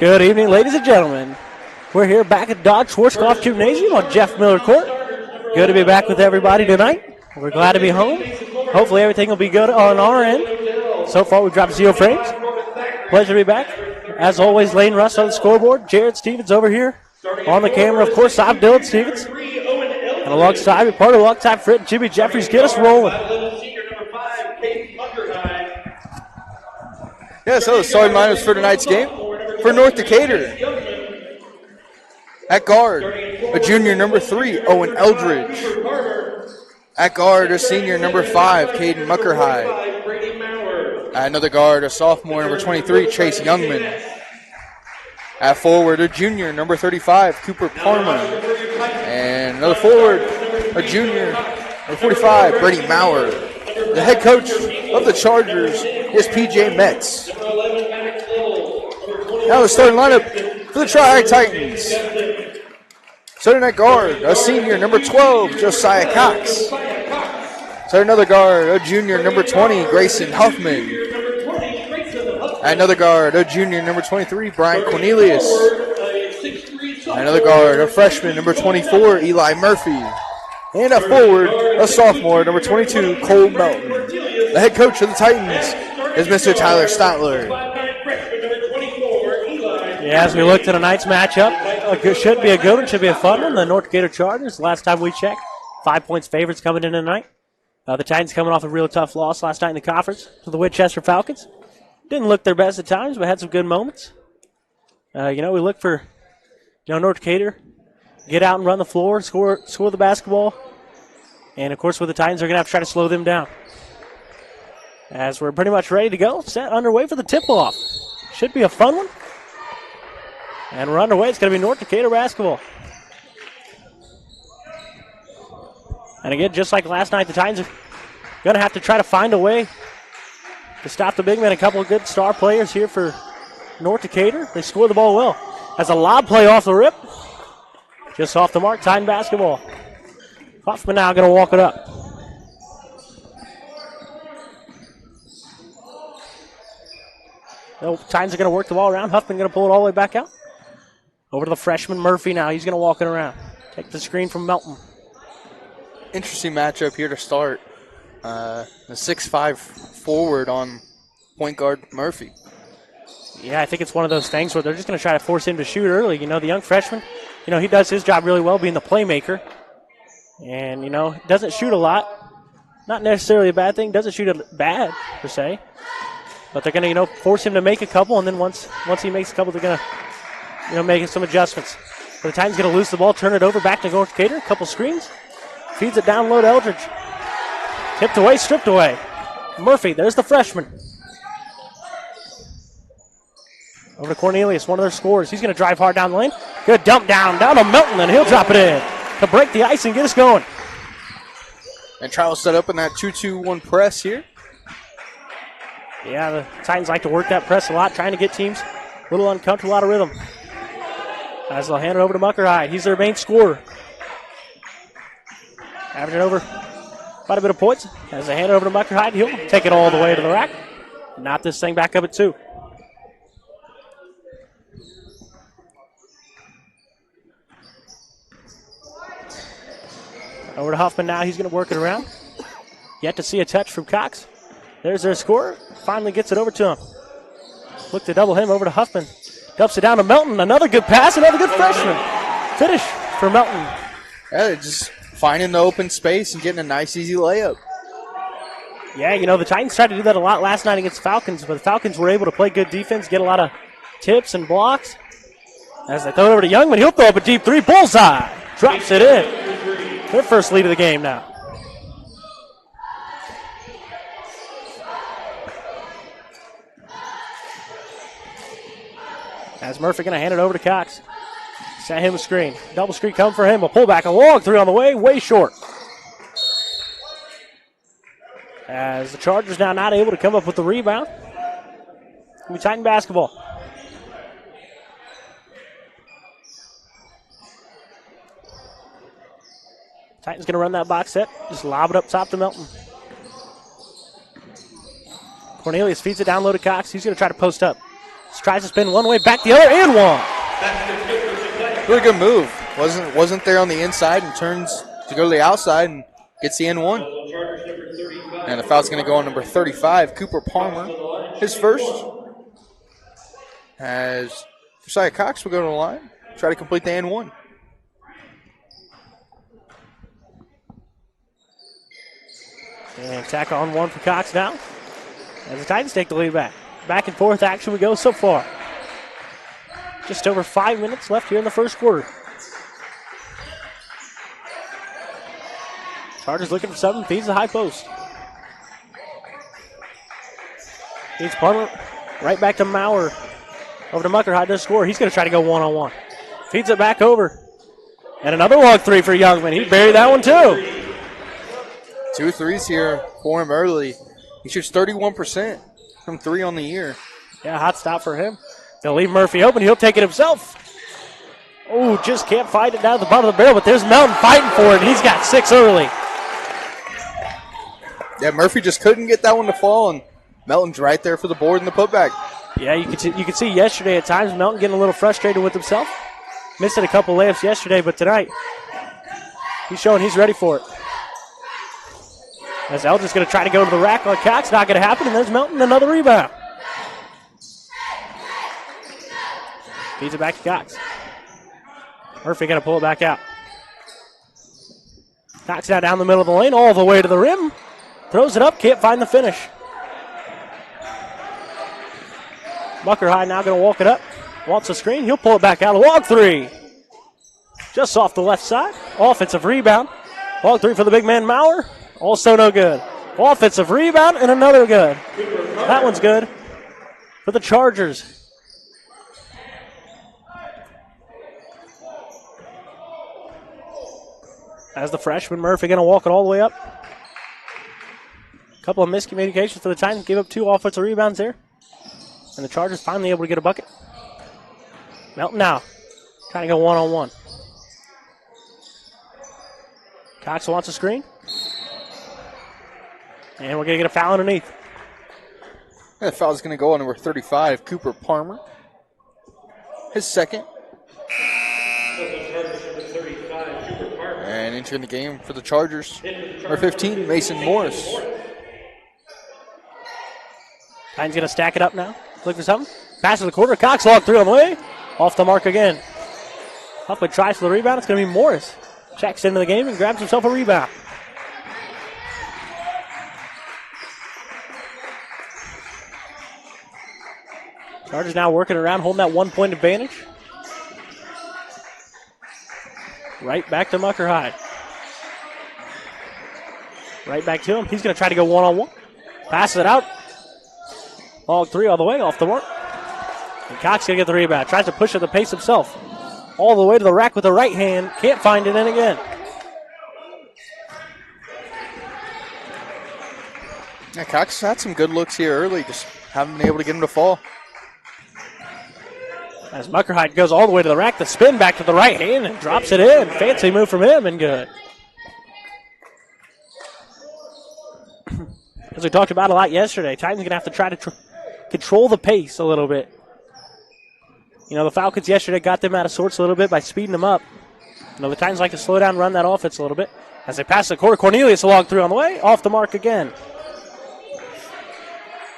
Good evening, ladies and gentlemen. We're here back at Dodge Schwarzkopf Gymnasium on Jeff Miller Court. Good to be back with everybody tonight. We're glad to be home. Hopefully everything will be good on our end. So far we've dropped 0 frames. Pleasure to be back. As always, Lane Russ on the scoreboard. Jared Stevens over here on the camera. Of course, I'm Dylan Stevens. And alongside Fred and Jimmy Jeffries, get us rolling. Yeah, so the starting lineups for tonight's game. For North Decatur, at guard, a junior number 3, Owen Eldridge. At guard, a senior number 5, Caden Muckerhide. At another guard, a sophomore number 23, Chase Youngman. At forward, a junior number 35, Cooper Palmer. And another forward, a junior number 45, Brady Maurer. The head coach of the Chargers is PJ Metz. Now the starting lineup for the Tri-High Titans. Starting at guard, a senior, number 12, Josiah Cox. Starting another guard, a junior, number 20, Grayson Huffman. At another guard, a junior, number 23, Brian Cornelius. At another guard, a freshman, number 24, Eli Murphy. And a forward, a sophomore, number 22, Cole Melton. The head coach of the Titans is Mr. Tyler Stotler. Yeah, as we look to tonight's matchup, should be a good one, should be a fun one. The North Decatur Chargers, last time we checked, 5 points favorites coming in tonight. The Titans coming off a real tough loss last night in the conference to the Winchester Falcons. Didn't look their best at times, but had some good moments. We look for North Decatur, get out and run the floor, score the basketball. And, of course, with the Titans, they're going to have to try to slow them down. As we're pretty much ready to go, set underway for the tip-off. Should be a fun one. And we're underway. It's going to be North Decatur basketball. And again, just like last night, the Titans are going to have to try to find a way to stop the big men. A couple of good star players here for North Decatur. They score the ball well. As a lob play off the rip. Just off the mark, Titan basketball. Hoffman now going to walk it up. The Titans are going to work the ball around. Huffman going to pull it all the way back out. Over to the freshman Murphy now. He's going to walk it around. Take the screen from Melton. Interesting matchup here to start. The 6'5" forward on point guard Murphy. Yeah, I think it's one of those things where they're just going to try to force him to shoot early. The young freshman, he does his job really well being the playmaker. And, doesn't shoot a lot. Not necessarily a bad thing. Doesn't shoot it bad, per se. But they're going to, force him to make a couple. And then once he makes a couple, they're going to, making some adjustments. But the Titans going to lose the ball, turn it over back to North Decatur. A couple screens. Feeds it down low to Eldridge. Tipped away, stripped away. Murphy, there's the freshman. Over to Cornelius, one of their scorers. He's going to drive hard down the lane. Good dump down to Melton, and he'll drop it in to break the ice and get us going. And Charles set up in that 2-2-1 press here. Yeah, the Titans like to work that press a lot, trying to get teams a little uncomfortable, out of rhythm. As they'll hand it over to Muckerhide. He's their main scorer. Averaging over quite a bit of points. As they hand it over to Muckerhide, he'll take it all the way to the rack. Knock this thing back up at 2. Over to Huffman now. He's going to work it around. Yet to see a touch from Cox. There's their scorer. Finally gets it over to him. Look to double him over to Huffman. Dumps it down to Melton. Another good pass. Another good freshman. Finish for Melton. Yeah, just finding the open space and getting a nice, easy layup. Yeah, the Titans tried to do that a lot last night against the Falcons, but the Falcons were able to play good defense, get a lot of tips and blocks. As they throw it over to Youngman, he'll throw up a deep 3. Bullseye. Drops it in. Their first lead of the game now. As Murphy going to hand it over to Cox. Set him a screen. Double screen coming for him. A pullback, a long 3 on the way short. As the Chargers now not able to come up with the rebound. We Titan basketball. Titans going to run that box set. Just lob it up top to Melton. Cornelius feeds it down low to Cox. He's going to try to post up. Tries to spin one way, back the other, and one. Really good move. Wasn't there on the inside and turns to go to the outside and gets the N1. And the foul's going to go on number 35, Cooper Palmer. His first. As Josiah Cox will go to the line, try to complete the N1. And tackle on one for Cox now. As the Titans take the lead back. Back and forth action we go so far. Just over 5 minutes left here in the first quarter. Chargers looking for something, feeds the high post. Feeds Palmer right back to Maurer. Over to Muckerhide to score. He's going to try to go one-on-one. Feeds it back over. And another walk three for Youngman. He buried that one too. 2 threes here for him early. He shoots 31% from 3 on the year. Yeah, hot stop for him. They'll leave Murphy open. He'll take it himself. Oh, just can't fight it down at the bottom of the barrel, but there's Melton fighting for it, and he's got 6 early. Yeah, Murphy just couldn't get that one to fall, and Melton's right there for the board and the putback. Yeah, you could see yesterday at times Melton getting a little frustrated with himself. Missed it a couple layups yesterday, but tonight he's showing he's ready for it. As Eldridge going to try to go to the rack on Cox, not going to happen, and there's Melton, another rebound. Feeds it back to Cox. Murphy going to pull it back out. Cox now down the middle of the lane, all the way to the rim. Throws it up, can't find the finish. Muckerhide now going to walk it up. Wants a screen, he'll pull it back out. A long three. Just off the left side. Offensive rebound. Long three for the big man Maurer. Also no good. Offensive rebound and another good. That one's good for the Chargers. As the freshman, Murphy going to walk it all the way up. A couple of miscommunications for the Titans. Gave up 2 offensive rebounds there. And the Chargers finally able to get a bucket. Melton now trying to go one-on-one. Cox wants a screen. And we're going to get a foul underneath. That foul is going to go on number 35, Cooper Palmer. His second. And entering the game for the Chargers, number 15, Mason Morris. Titans going to stack it up now. Look for something. Pass to the quarter. Cox log through on the way. Off the mark again. Huffman tries for the rebound. It's going to be Morris. Checks into the game and grabs himself a rebound. Chargers now working around, holding that 1-point advantage. Right back to Muckerhide. Right back to him. He's going to try to go one-on-one. Passes it out. Log three all the way, off the mark. And Cox going to get the rebound. Tries to push at the pace himself. All the way to the rack with the right hand. Can't find it in again. Yeah, Cox had some good looks here early. Just haven't been able to get him to fall. As Muckerhide goes all the way to the rack, the spin back to the right hand and drops it in. Fancy move from him and good. As we talked about a lot yesterday, Titans are going to have to try to control the pace a little bit. You know, the Falcons yesterday got them out of sorts a little bit by speeding them up. You know, the Titans like to slow down, run that offense a little bit. As they pass the quarter, Cornelius along through on the way, off the mark again.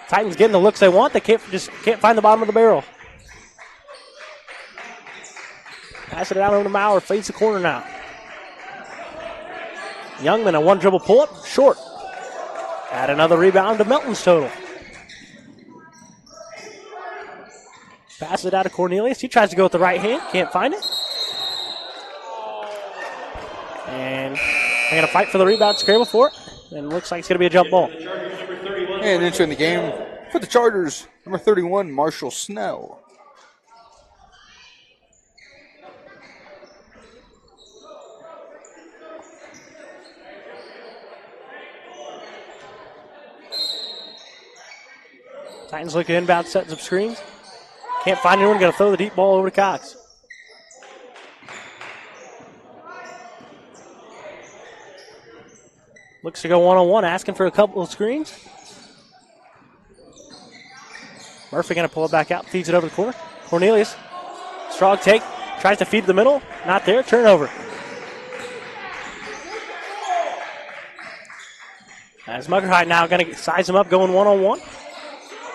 Titans getting the looks they want. They can't find the bottom of the barrel. Pass it down over to Maurer. Fades the corner now. Youngman, a one dribble pull up, short. Add another rebound to Melton's total. Pass it out to Cornelius. He tries to go with the right hand. Can't find it. And they're going to fight for the rebound, scramble for it. And looks like it's going to be a jump ball. And entering the game for the Chargers, number 31, Marshall Snell. Titans look inbound, setting some screens. Can't find anyone. Going to throw the deep ball over to Cox. Looks to go one-on-one, asking for a couple of screens. Murphy going to pull it back out, feeds it over the corner. Cornelius, strong take, tries to feed the middle. Not there, turnover. As Mucker High now going to size him up, going one-on-one.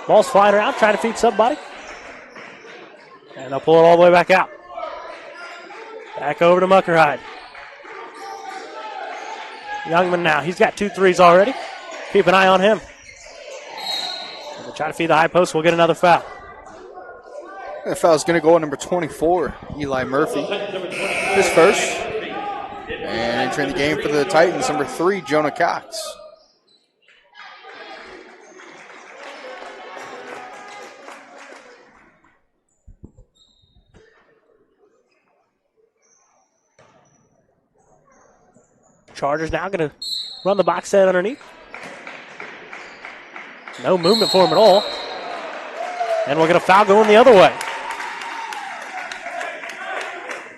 Ball's flying around, trying to feed somebody. And they'll pull it all the way back out. Back over to Mucker High. Youngman now, he's got 2 threes already. Keep an eye on him. If they try to feed the high post, we'll get another foul. That foul's going to go on number 24, Eli Murphy. His first. And entering the game for the Titans, number 3, Jonah Cox. Chargers now going to run the box set underneath. No movement for him at all. And we'll get a foul going the other way.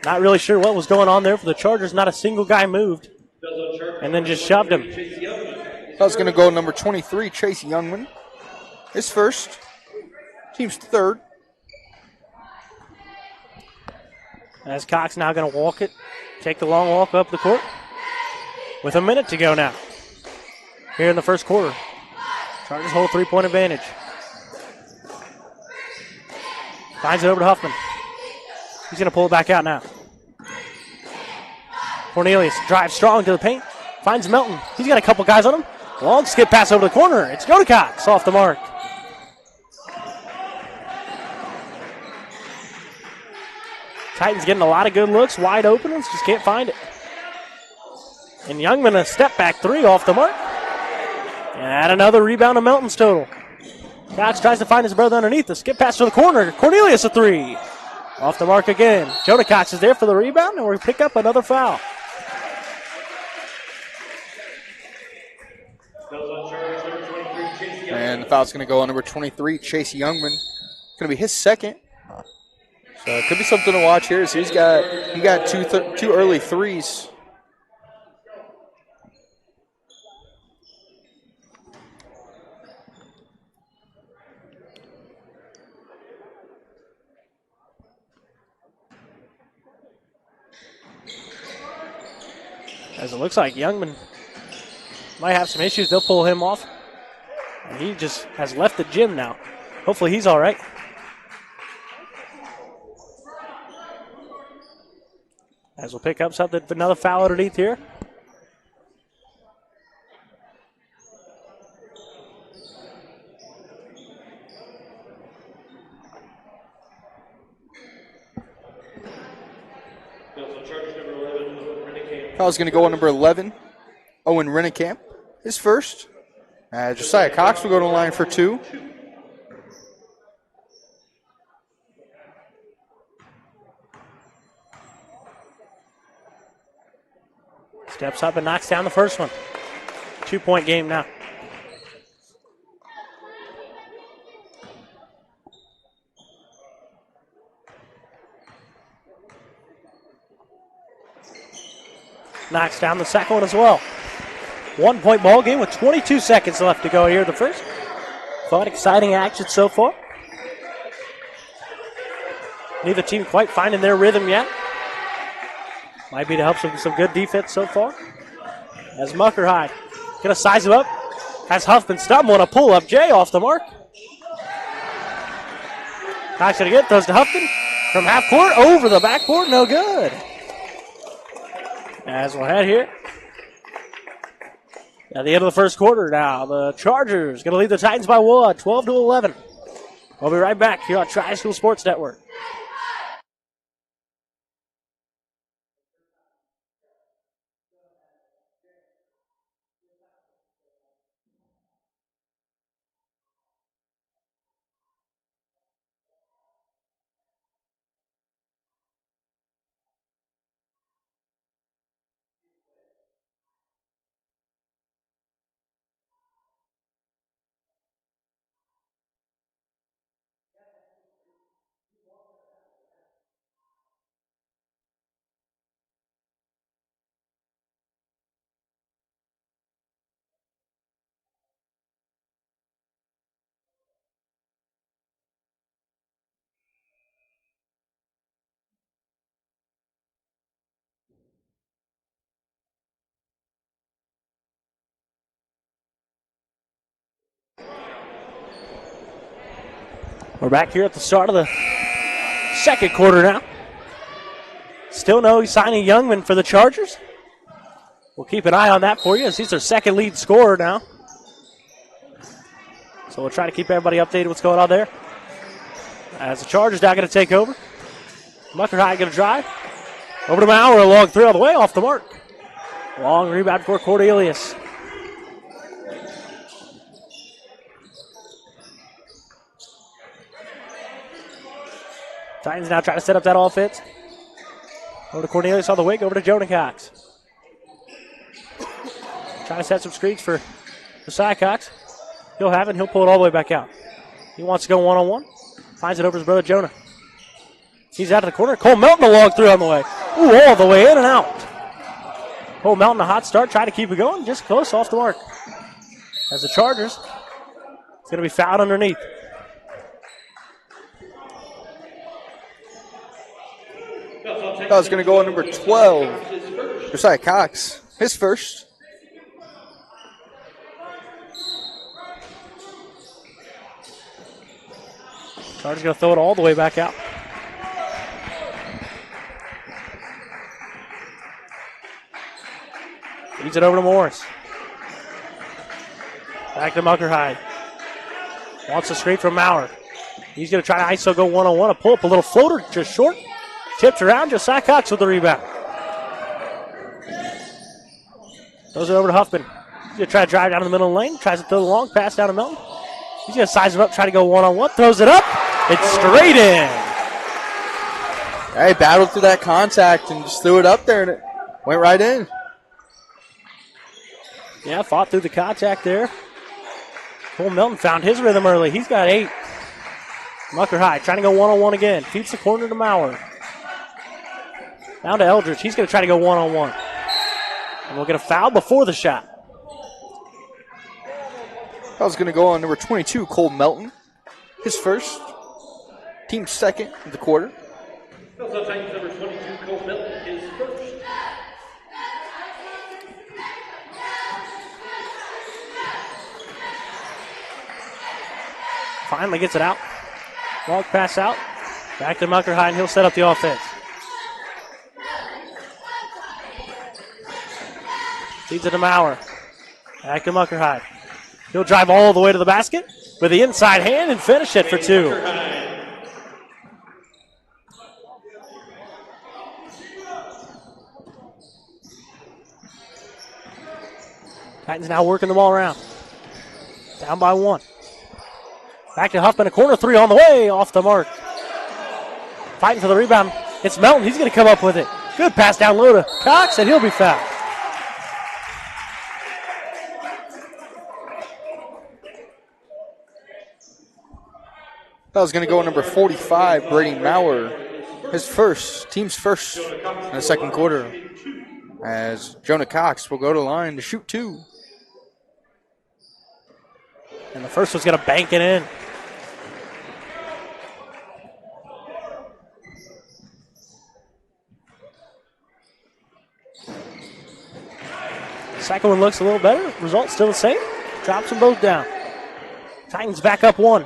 Not really sure what was going on there for the Chargers. Not a single guy moved. And then just shoved him. Foul's going to go number 23, Chase Youngman. His first. Team's third. As Cox now going to walk it. Take the long walk up the court. With a minute to go now. Here in the first quarter. Chargers hold 3-point advantage. Finds it over to Huffman. He's going to pull it back out now. Cornelius drives strong to the paint. Finds Melton. He's got a couple guys on him. Long skip pass over the corner. It's Jonah Cox off the mark. Titans getting a lot of good looks. Wide open. Just can't find it. And Youngman a step back 3 off the mark. And add another rebound to Melton's total. Cox tries to find his brother underneath. The skip pass to the corner. Cornelius a 3. Off the mark again. Jonah Cox is there for the rebound, and we pick up another foul. And the foul's going to go on number 23, Chase Youngman. It's going to be his second. So it could be something to watch here. So he got two early threes. As it looks like Youngman might have some issues. They'll pull him off. And he just has left the gym now. Hopefully he's all right. As we'll pick up something, another foul underneath here. Foul's going to go on number 11, Owen Rennekamp. His first. Josiah Cox will go to the line for 2. Steps up and knocks down the first one. 2-point game now. Knocks down the second one as well. 1-point ball game with 22 seconds left to go here in the first. Fun, exciting action so far. Neither team quite finding their rhythm yet. Might be to help some good defense so far. As Mucker High gonna size him up. Has Huffman stumble on a pull up. Jay off the mark. Cox gonna get, throws to Huffman from half court over the backboard. No good. As we'll head here at the end of the first quarter now. The Chargers going to lead the Titans by 1, 12-11. We'll be right back here on Tri-School Sports Network. We're back here at the start of the second quarter now. Still no signing Youngman for the Chargers. We'll keep an eye on that for you as he's their second lead scorer now. So we'll try to keep everybody updated what's going on there. As the Chargers now going to take over. Mucker High going to drive. Over to Maurer, a long three all the way off the mark. Long rebound for Cornelius. Titans now trying to set up that offense. Over to Cornelius on the wing, over to Jonah Cox. Trying to set some screens for Josiah Cox. He'll have it, he'll pull it all the way back out. He wants to go one-on-one. Finds it over his brother Jonah. He's out of the corner. Cole Melton, a long three on the way. Ooh, all the way in and out. Cole Melton, a hot start, trying to keep it going. Just close off the mark. As the Chargers, it's going to be fouled underneath. Foul's going to go on number 12, Josiah Cox. His first. Chargers going to throw it all the way back out. Feeds it over to Morris. Back to Mucker High. Wants a screen from Maurer. He's going to try to ISO go one-on-one. A pull up, a little floater, just short. Tipped around, Josiah Cox with the rebound. Throws it over to Huffman. He's going to try to drive down the middle of the lane. Tries to throw the long pass down to Melton. He's going to size him up, try to go one-on-one. Throws it up. It's straight in. He battled through that contact and just threw it up there, and it went right in. Yeah, fought through the contact there. Cole Melton found his rhythm early. He's got 8. Mucker High trying to go one-on-one again. Feeds the corner to Maurer. Down to Eldridge. He's going to try to go one-on-one. And we'll get a foul before the shot. Foul's going to go on number 22, Cole Melton. His first. Team's second of the quarter. Fouls on Titans number 22, Cole Melton, his first. Finally gets it out. Long pass out. Back to Mucker High, and he'll set up the offense. Feeds it to Maurer. Back to Mucker High. He'll drive all the way to the basket with the inside hand and finish it for 2. Titans now working the ball around. Down by 1. Back to Huffman, a corner 3 on the way, off the mark. Fighting for the rebound. It's Melton. He's going to come up with it. Good pass down low to Cox, and he'll be fouled. Foul's going to go on number 45, Brady Maurer. His first, team's first in the second quarter. As Jonah Cox will go to the line to shoot 2. And the first one's going to bank it in. Second one looks a little better. Result still the same. Drops them both down. Titans back up 1.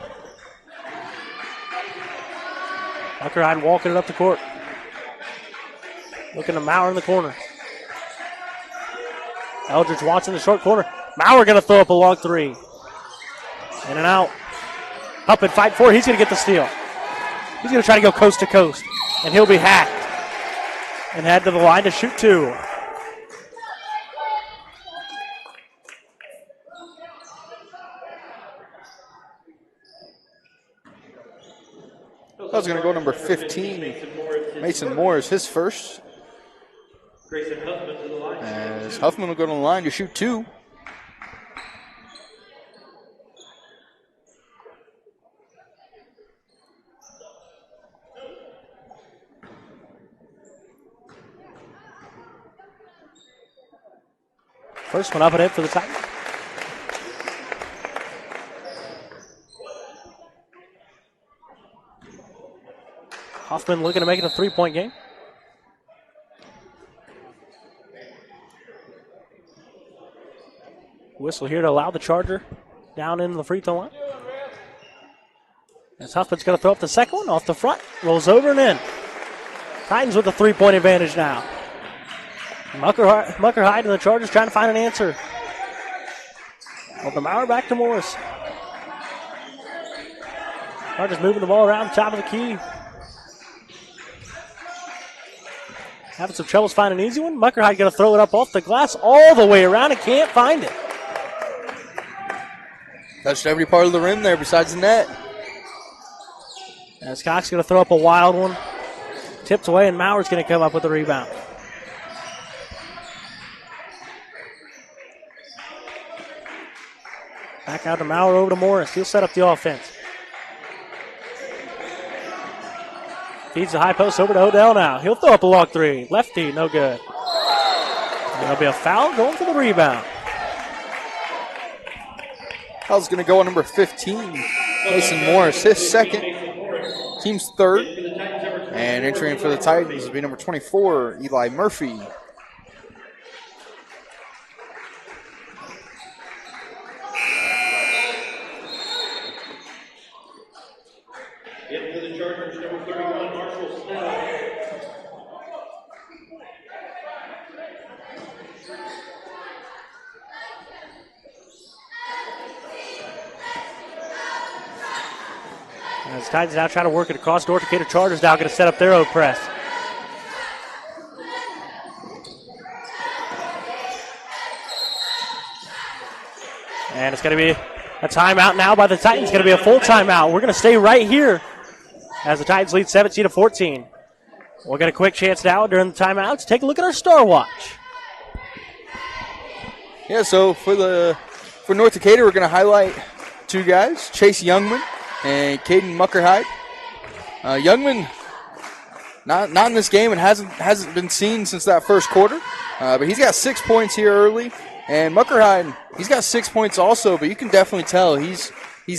Mucker High walking it up the court. Looking to Maurer in the corner. Eldridge watching the short corner. Maurer going to throw up a long 3. In and out. Up and fight for it. He's going to get the steal. He's going to try to go coast to coast. And he'll be hacked. And head to the line to shoot 2. That was going to go number 15, Mason Morris, his first. As Huffman will go to the line to shoot 2. First one up and in for the Titans. Huffman looking to make it a 3-point game. Whistle here to allow the Charger down into the free throw line. As Huffman's going to throw up the second one off the front. Rolls over and in. Titans with a 3-point advantage now. Muckerhide and the Chargers trying to find an answer. Over Maurer back to Morris. Chargers moving the ball around the top of the key. Having some troubles finding an easy one. Muckerhide going to throw it up off the glass all the way around and can't find it. Touched every part of the rim there besides the net. As Cox going to throw up a wild one. Tipped away, and Maurer's going to come up with the rebound. Back out to Maurer, over to Morris. He'll set up the offense. Feeds the high post over to Odell now. He'll throw up a long three. Lefty, no good. There'll be a foul going for the rebound. Foul's going to go on number 15, Mason Morris, his second, team's third. And entering for the Titans will be number 24, Eli Murphy. In for the Chargers, number 31, Marshall Snell. As Titans now trying to work it across. North Decatur Chargers now going to set up their own press. And it's going to be a timeout now by the Titans. It's going to be a full timeout. We're going to stay right here as the Titans lead 17-14. We'll get a quick chance now during the timeout to take a look at our Star Watch. Yeah, so for North Decatur, we're going to highlight two guys, Chase Youngman and Caden Muckerhide. Youngman, not in this game and hasn't been seen since that first quarter, but he's got 6 points here early. And Muckerhide, he's got 6 points also, but you can definitely tell he's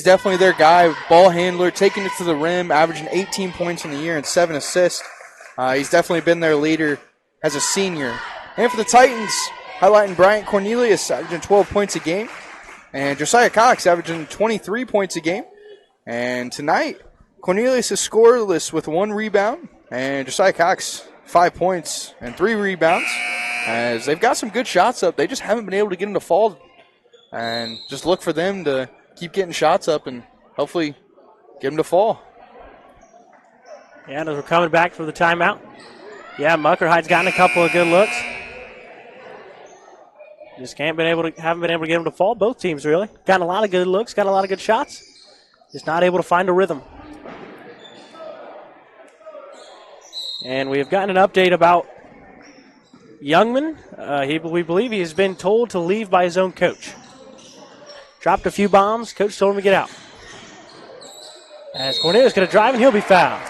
definitely their guy, ball handler, taking it to the rim, averaging 18 points in the year and 7 assists. He's definitely been their leader as a senior. And for the Titans, highlighting Bryant Cornelius, averaging 12 points a game, and Josiah Cox averaging 23 points a game. And tonight, Cornelius is scoreless with 1 rebound, and Josiah Cox 5 points and 3 rebounds. As they've got some good shots up, they just haven't been able to get them to fall. And just look for them to keep getting shots up and hopefully get them to fall. Yeah, and as we're coming back for the timeout, yeah, Muckerhide's gotten a couple of good looks. Just haven't been able to get them to fall. Both teams really gotten a lot of good looks, got a lot of good shots. Just not able to find a rhythm. And we have gotten an update about Youngman. We believe he has been told to leave by his own coach. Dropped a few bombs. Coach told him to get out. As Cornelius going to drive, and he'll be fouled.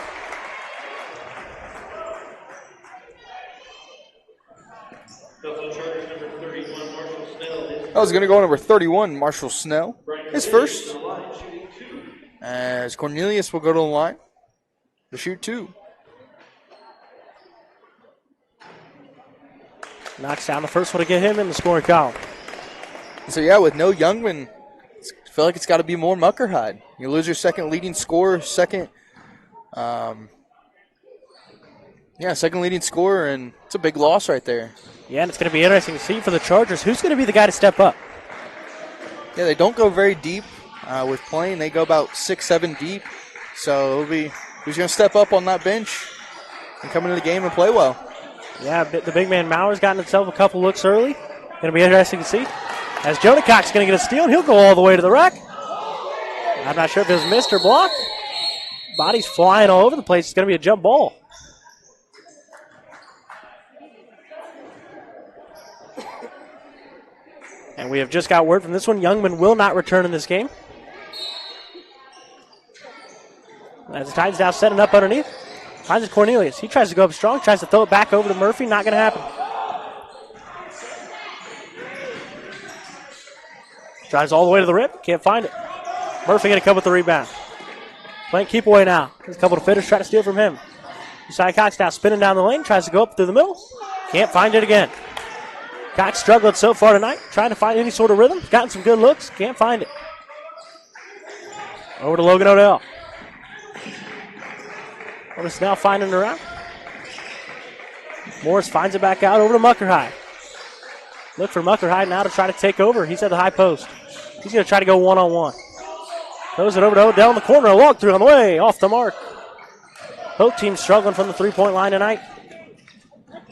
That was going to go number 31, Marshall Snell. His first. As Cornelius will go to the line to shoot 2. Knocks down the first one to get him in the scoring column. So, yeah, with no Youngman, I feel like it's got to be more Muckerhide. You lose your second leading scorer, second leading scorer, and it's a big loss right there. Yeah, and it's going to be interesting to see for the Chargers who's going to be the guy to step up. Yeah, they don't go very deep with playing. They go about 6-7 deep. So it'll be who's going to step up on that bench and come into the game and play well. Yeah, the big man Maurer's gotten himself a couple looks early. Going to be interesting to see. As Jonah Cox is going to get a steal, and he'll go all the way to the rack. I'm not sure if it was missed or blocked. Body's flying all over the place. It's going to be a jump ball. And we have just got word from this one. Youngman will not return in this game. As the Titans now setting up underneath. Finds it Cornelius. He tries to go up strong, tries to throw it back over to Murphy. Not going to happen. Drives all the way to the rip. Can't find it. Murphy going to come with the rebound. Playing keep away now. There's a couple of fitters trying to steal from him. Josiah Cox now spinning down the lane. Tries to go up through the middle. Can't find it again. Cox struggled so far tonight. Trying to find any sort of rhythm. Gotten some good looks. Can't find it. Over to Logan Odell. Morris now finding it around. Morris finds it back out over to Mucker High. Look for Mucker High now to try to take over. He's at the high post. He's going to try to go one-on-one. Throws it over to Odell in the corner. A walk through on the way. Off the mark. Both teams struggling from the three-point line tonight.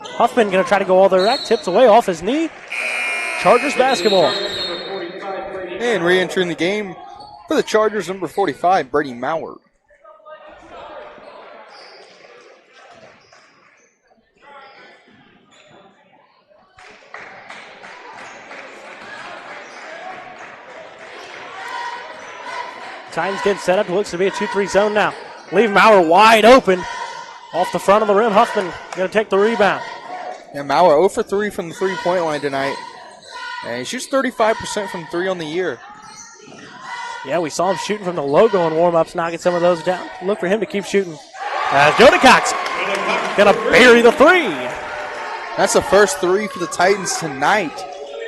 Huffman going to try to go all the way back. Tips away off his knee. Chargers basketball. And re-entering the game for the Chargers, number 45, Brady Maurer. Titans getting set up. Looks to be a 2-3 zone now. Leave Maurer wide open. Off the front of the rim. Huffman going to take the rebound. And Maurer 0 for 3 from the three-point line tonight. And he shoots 35% from 3 on the year. Yeah, we saw him shooting from the logo in warm-ups, knocking some of those down. Look for him to keep shooting. Jody Cox going to bury the three. That's the first 3 for the Titans tonight.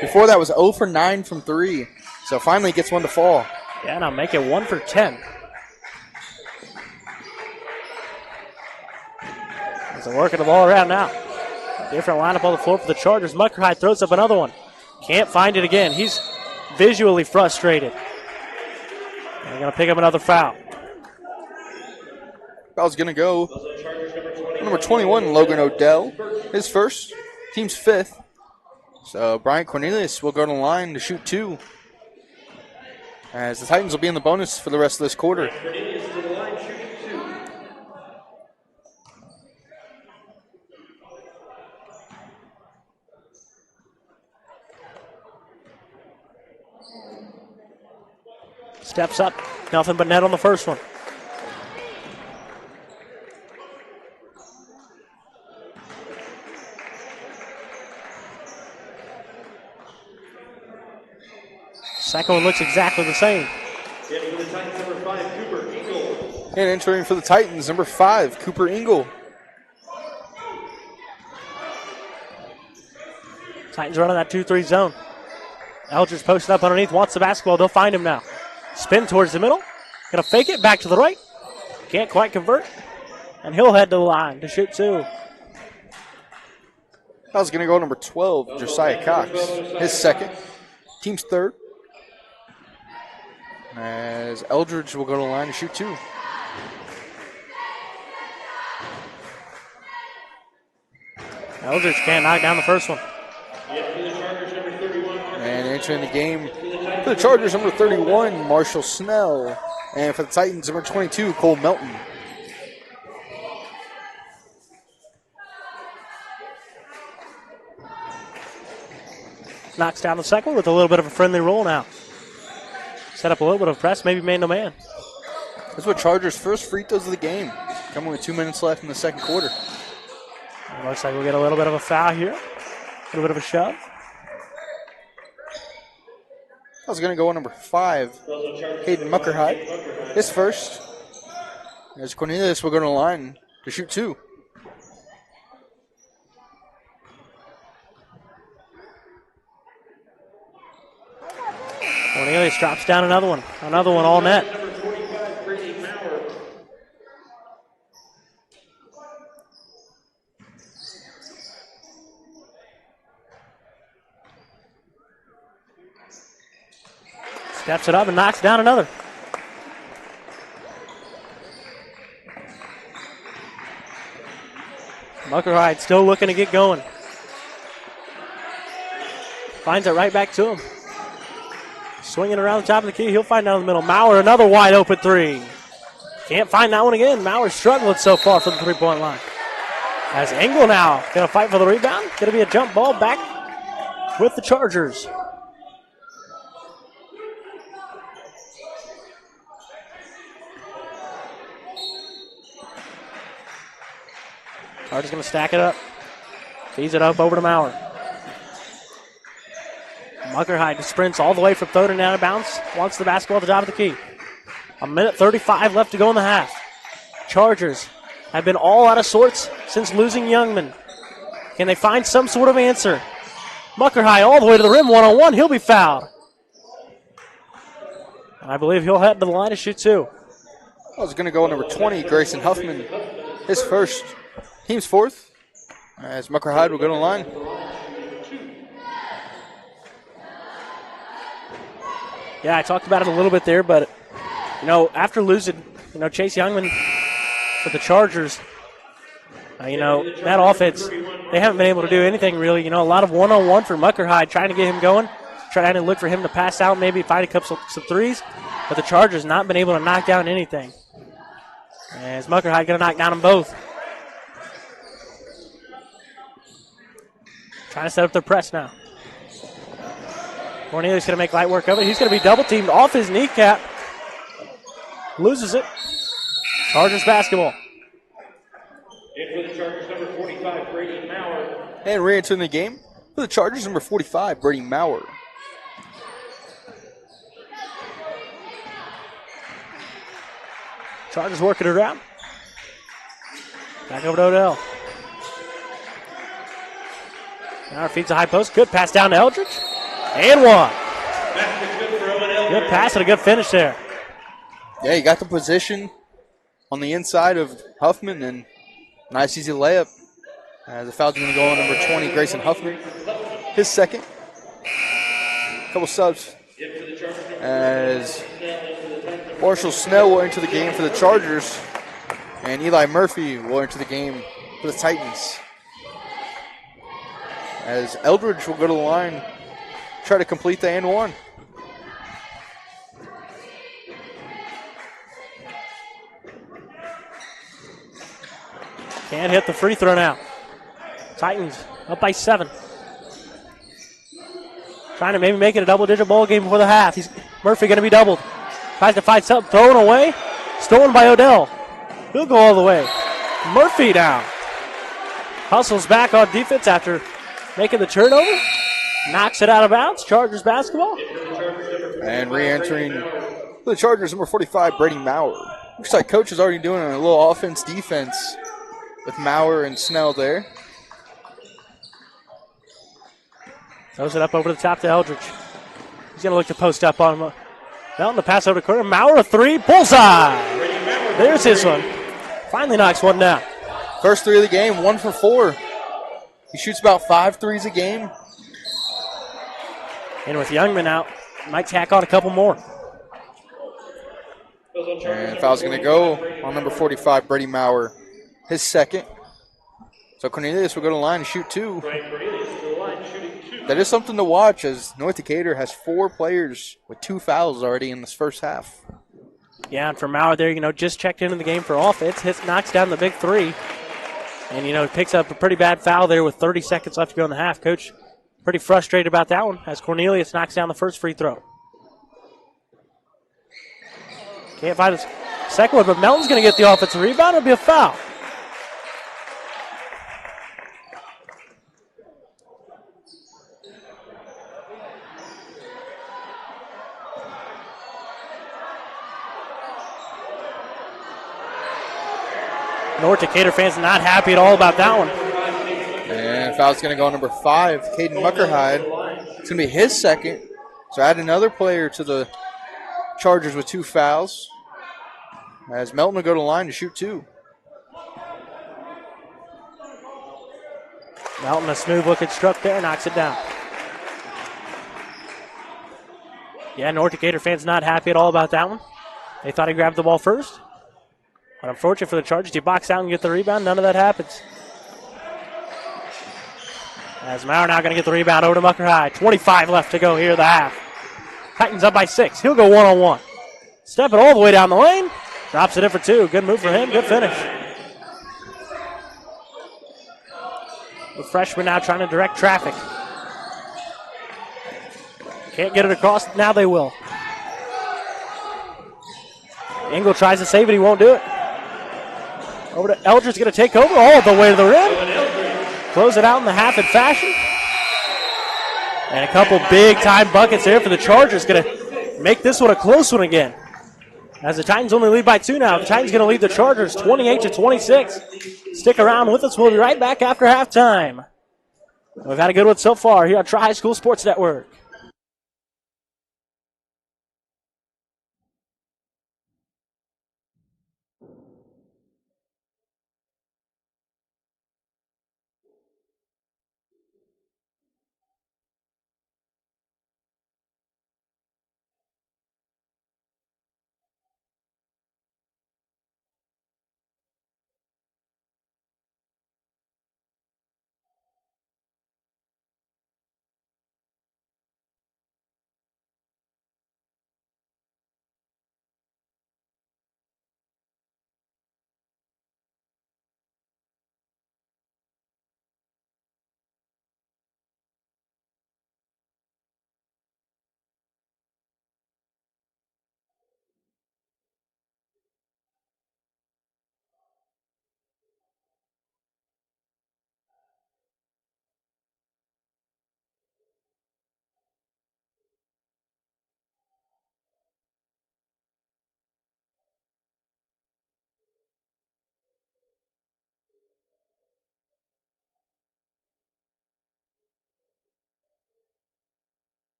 Before that was 0 for 9 from 3. So finally gets one to fall. Yeah, now make it 1 for 10. As they're working the ball around now. Different lineup on the floor for the Chargers. Mucker High throws up another one. Can't find it again. He's visually frustrated. They're going to pick up another foul. Foul's going to go. Number 21, Logan Odell. His first. Team's 5th. So Bryant Cornelius will go to the line to shoot 2. As the Titans will be in the bonus for the rest of this quarter. Steps up. Nothing but net on the first one. Second one looks exactly the same. And entering for the Titans, number 5, Cooper Ingle. Titans running that 2-3 zone. Eldridge posted up underneath, wants the basketball. They'll find him now. Spin towards the middle. Gonna fake it, back to the right. Can't quite convert. And he'll head to the line to shoot 2. That was gonna go number 12, Josiah Cox. His second. Team's 3rd. As Eldridge will go to the line to shoot 2. Eldridge can't knock down the first one. And entering the game for the Chargers, number 31, Marshall Snell. And for the Titans, number 22, Cole Melton. Knocks down the second with a little bit of a friendly roll now. Set up a little bit of press, maybe man-to-man. That's what Chargers' first free throws of the game. Coming with 2 minutes left in the second quarter. It looks like we'll get a little bit of a foul here. A little bit of a shove. I was going to go on number 5, Hayden Muckerhide. His first. As Cornelius will go to the line to shoot 2. Cornelius drops down another one. Another one all net. Steps it up and knocks down another. Muckerhide still looking to get going. Finds it right back to him. Swinging around the top of the key. He'll find down the middle. Maurer, another wide open 3. Can't find that one again. Mauer's struggling so far from the three-point line. As Engel now going to fight for the rebound. Going to be a jump ball back with the Chargers. Chargers going to stack it up. Feeds it up over to Maurer. Muckerhide sprints all the way from third and out of bounds. Wants the basketball at the top of the key. 1:35 left to go in the half. Chargers have been all out of sorts since losing Youngman. Can they find some sort of answer? Muckerhide all the way to the rim, one-on-one. He'll be fouled. I believe he'll head to the line to shoot 2. I was going to go number 20, Grayson Huffman. his first, team's fourth, as Mucker Hyde will go to the line. Yeah, I talked about it a little bit there, but, after losing, Chase Youngman for the Chargers, that offense, they haven't been able to do anything really. A lot of one-on-one for Mucker Hyde, trying to get him going, trying to look for him to pass out, maybe find a couple some threes, but the Chargers not been able to knock down anything. As Mucker Hyde going to knock down them both. Trying to set up their press now. Cornelius going to make light work of it. He's going to be double teamed off his kneecap. Loses it. Chargers basketball. In for the Chargers, number 45, Brady Maurer. And re-entering the game for the Chargers, number 45, Brady Maurer. Chargers working it around. Back over to Odell. Now feeds a high post. Good pass down to Eldridge. And one. Good pass and a good finish there. Yeah, he got the position on the inside of Huffman, and nice easy layup. The foul's going to go on number 20, Grayson Huffman. His second. Couple subs. As Marshall Snell will enter the game for the Chargers, and Eli Murphy will enter the game for the Titans. As Eldridge will go to the line, try to complete the and one. Can't hit the free throw now. Titans up by 7. Trying to maybe make it a double-digit ball game before the half. Murphy going to be doubled. Tries to find something, thrown away. Stolen by Odell. He'll go all the way. Murphy down. Hustles back on defense after making the turnover. Knocks it out of bounds. Chargers basketball. And re-entering the Chargers, number 45, Brady Maurer. Looks like Coach is already doing a little offense-defense with Maurer and Snell there. Throws it up over the top to Eldridge. He's going to look to post up on him. Melton to pass over to corner. Maurer, a three. Bullseye. There's his one. Finally knocks one down. First three of the game, 1 for 4. He shoots about 5 threes a game. And with Youngman out, might tack on a couple more. And foul's going to go on number 45, Brady Maurer. His second. So Cornelius will go to the line and shoot 2. That is something to watch, as North Decatur has 4 players with 2 fouls already in this first half. Yeah, and for Maurer there, just checked into the game for offense. Knocks down the big 3. And, picks up a pretty bad foul there with 30 seconds left to go in the half. Coach pretty frustrated about that one as Cornelius knocks down the first free throw. Can't find his second one, but Melton's going to get the offensive rebound. It'll be a foul. North Decatur fans not happy at all about that one. And foul's going to go on number 5, Caden Muckerhide. It's going to be his second. So add another player to the Chargers with 2 fouls. As Melton will go to the line to shoot 2. Melton, a smooth looking stroke there, knocks it down. Yeah, North Decatur fans not happy at all about that one. They thought he grabbed the ball first. But unfortunate for the Chargers, you box out and get the rebound. None of that happens. As Maurer now going to get the rebound over to Mucker High. 25 left to go here in the half. Titans up by 6. He'll go one-on-one. Step it all the way down the lane. Drops it in for 2. Good move for him. Good finish. The freshman now trying to direct traffic. Can't get it across. Now they will. Engel tries to save it. He won't do it. Over to Eldridge, going to take over all the way to the rim. Close it out in the half in fashion. And a couple big-time buckets there for the Chargers. Going to make this one a close one again. As the Titans only lead by 2 now. The Titans going to lead the Chargers 28-26. Stick around with us. We'll be right back after halftime. We've had a good one so far here on Tri-High School Sports Network.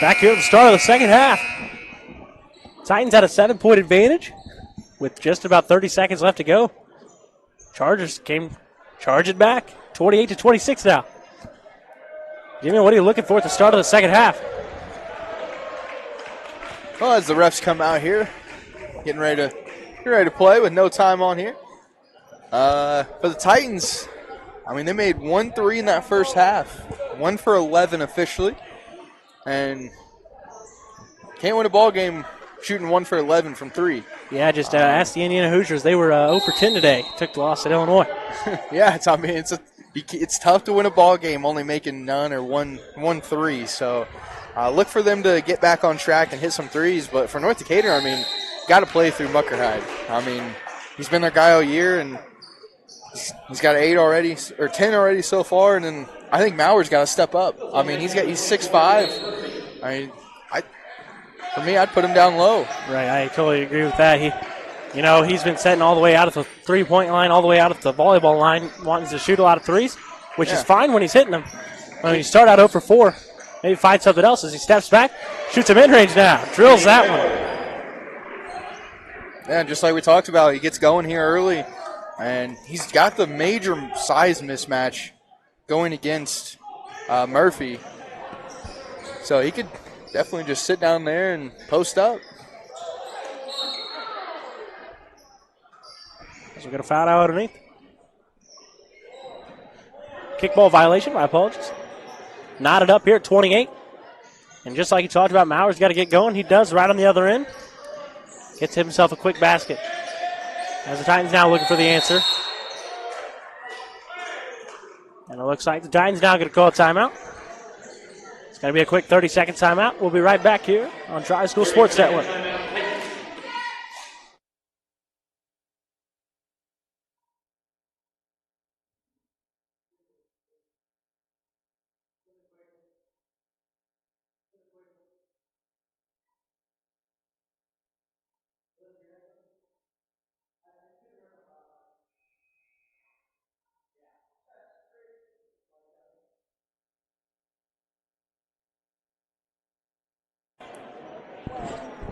Back here at the start of the second half. Titans had a 7-point advantage with just about 30 seconds left to go. Chargers came charging back, 28-26 now. Jimmy, what are you looking for at the start of the second half? Well, as the refs come out here, getting ready to play with no time on here. For the Titans, I mean, they made 1 3 in that first half. 1 for 11 officially. And can't win a ball game shooting 1 for 11 from 3. Yeah, just ask the Indiana Hoosiers. They were 0 for 10 today. Took the loss at Illinois. Yeah, it's tough to win a ball game only making none or 1 3. So look for them to get back on track and hit some threes. But for North Decatur, I mean, got to play through Muckerhide. I mean, he's been their guy all year, and he's got 8 already or 10 already so far. And then I think Mauer's got to step up. I mean, he's 6'5". I mean, for me, I'd put him down low. Right, I totally agree with that. He's been setting all the way out of the three-point line, all the way out of the volleyball line, wanting to shoot a lot of threes, which is fine when he's hitting them. When you start out 0 for 4, maybe find something else as he steps back, shoots him in-range now, drills that one. Yeah, just like we talked about, he gets going here early, and he's got the major size mismatch going against Murphy. So he could definitely just sit down there and post up. So we're going to foul out underneath. Kickball violation, my apologies. Knotted up here at 28. And just like you talked about, Mauer's got to get going. He does right on the other end. Gets himself a quick basket. As the Titans now looking for the answer. And it looks like the Titans now going to call a timeout. It's going to be a quick 30-second timeout. We'll be right back here on Tri-School Sports Network.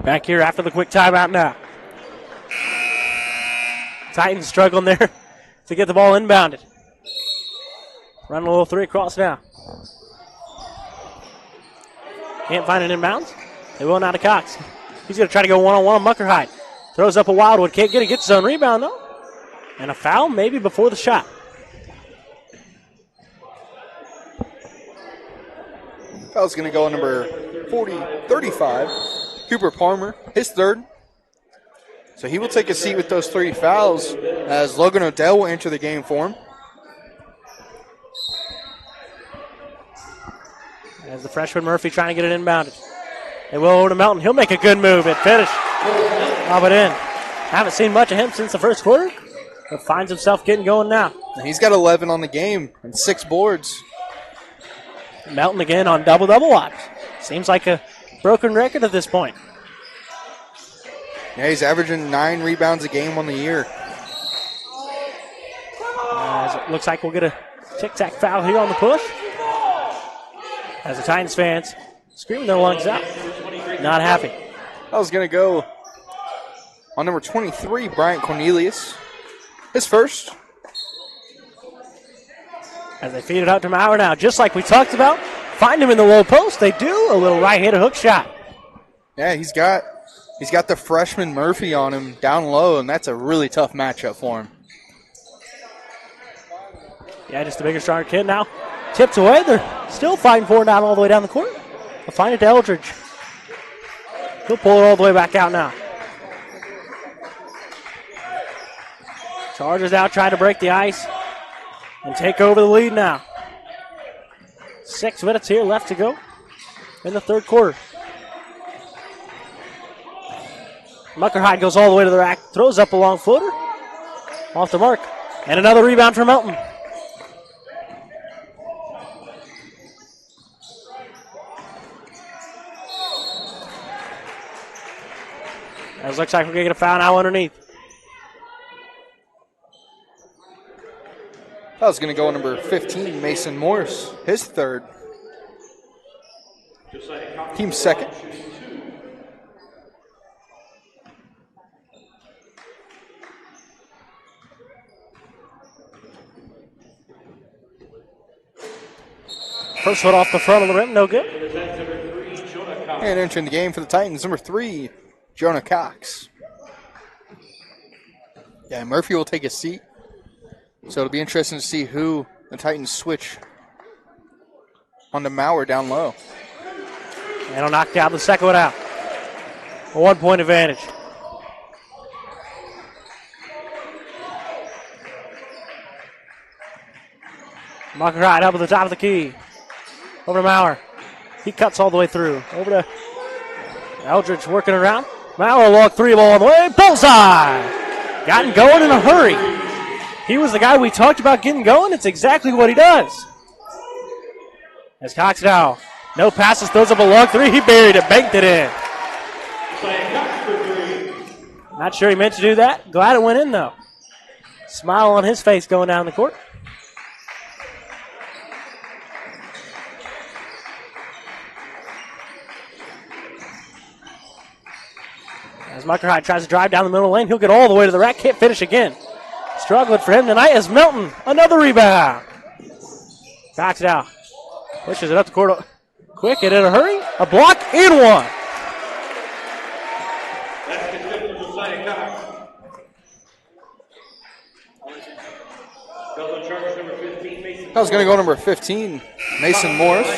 Back here after the quick timeout now. Titans struggling there to get the ball inbounded. Running a little 3 across now. Can't find it inbounds. They will now to Cox. He's going to try to go one-on-one on Muckerhide. Throws up a Wildwood. Can't get it. Gets his own rebound, though. And a foul maybe before the shot. Foul's going to go on number 35. Cooper Palmer, his third. So he will take a seat with those 3 fouls as Logan Odell will enter the game for him. As the freshman Murphy trying to get it inbounded. They will over to Melton. He'll make a good move at finish. Lob it in. Haven't seen much of him since the first quarter, but finds himself getting going now. And he's got 11 on the game and 6 boards. Melton again on double-double watch. Seems like a broken record at this point. Yeah, he's averaging 9 rebounds a game on the year. As it looks like we'll get a tic-tac foul here on the push. As the Titans fans screaming their lungs out. Not happy. I was going to go on number 23, Bryant Cornelius. His first. As they feed it out to Mauer now, just like we talked about. Find him in the low post. They do. A little right-handed hook shot. Yeah, he's got the freshman Murphy on him down low, and that's a really tough matchup for him. Yeah, just a bigger, stronger kid now. Tipped away. They're still fighting for it down all the way down the court. They'll find it to Eldridge. He'll pull it all the way back out now. Chargers out trying to break the ice and take over the lead now. 6 minutes here left to go in the third quarter. Muckerhide goes all the way to the rack, throws up a long floater. Off the mark. And another rebound for Melton. As looks like we're going to get a foul now underneath. That was going to go on number 15, Mason Morris, his third. Team second. First foot off the front of the rim, no good. And entering the game for the Titans, number 3, Jonah Cox. Yeah, Murphy will take a seat. So it'll be interesting to see who the Titans switch on the Maurer down low. And he'll knock down the second one out. A 1 point advantage. Muckerhide up at the top of the key. Over to Maurer. He cuts all the way through. Over to Eldridge working around. Maurer long 3 ball on the way. Bullseye! Gotten going in a hurry. He was the guy we talked about getting going. It's exactly what he does. As Cox now, no passes, throws up a long 3. He buried it, banked it in. Not sure he meant to do that. Glad it went in, though. Smile on his face going down the court. As Muckerhide tries to drive down the middle lane, he'll get all the way to the rack. Can't finish again. Struggling for him tonight as Melton. Another rebound. Cox now. Pushes it up the court quick and in a hurry. A block and one. That was going to go number 15, Mason Morris.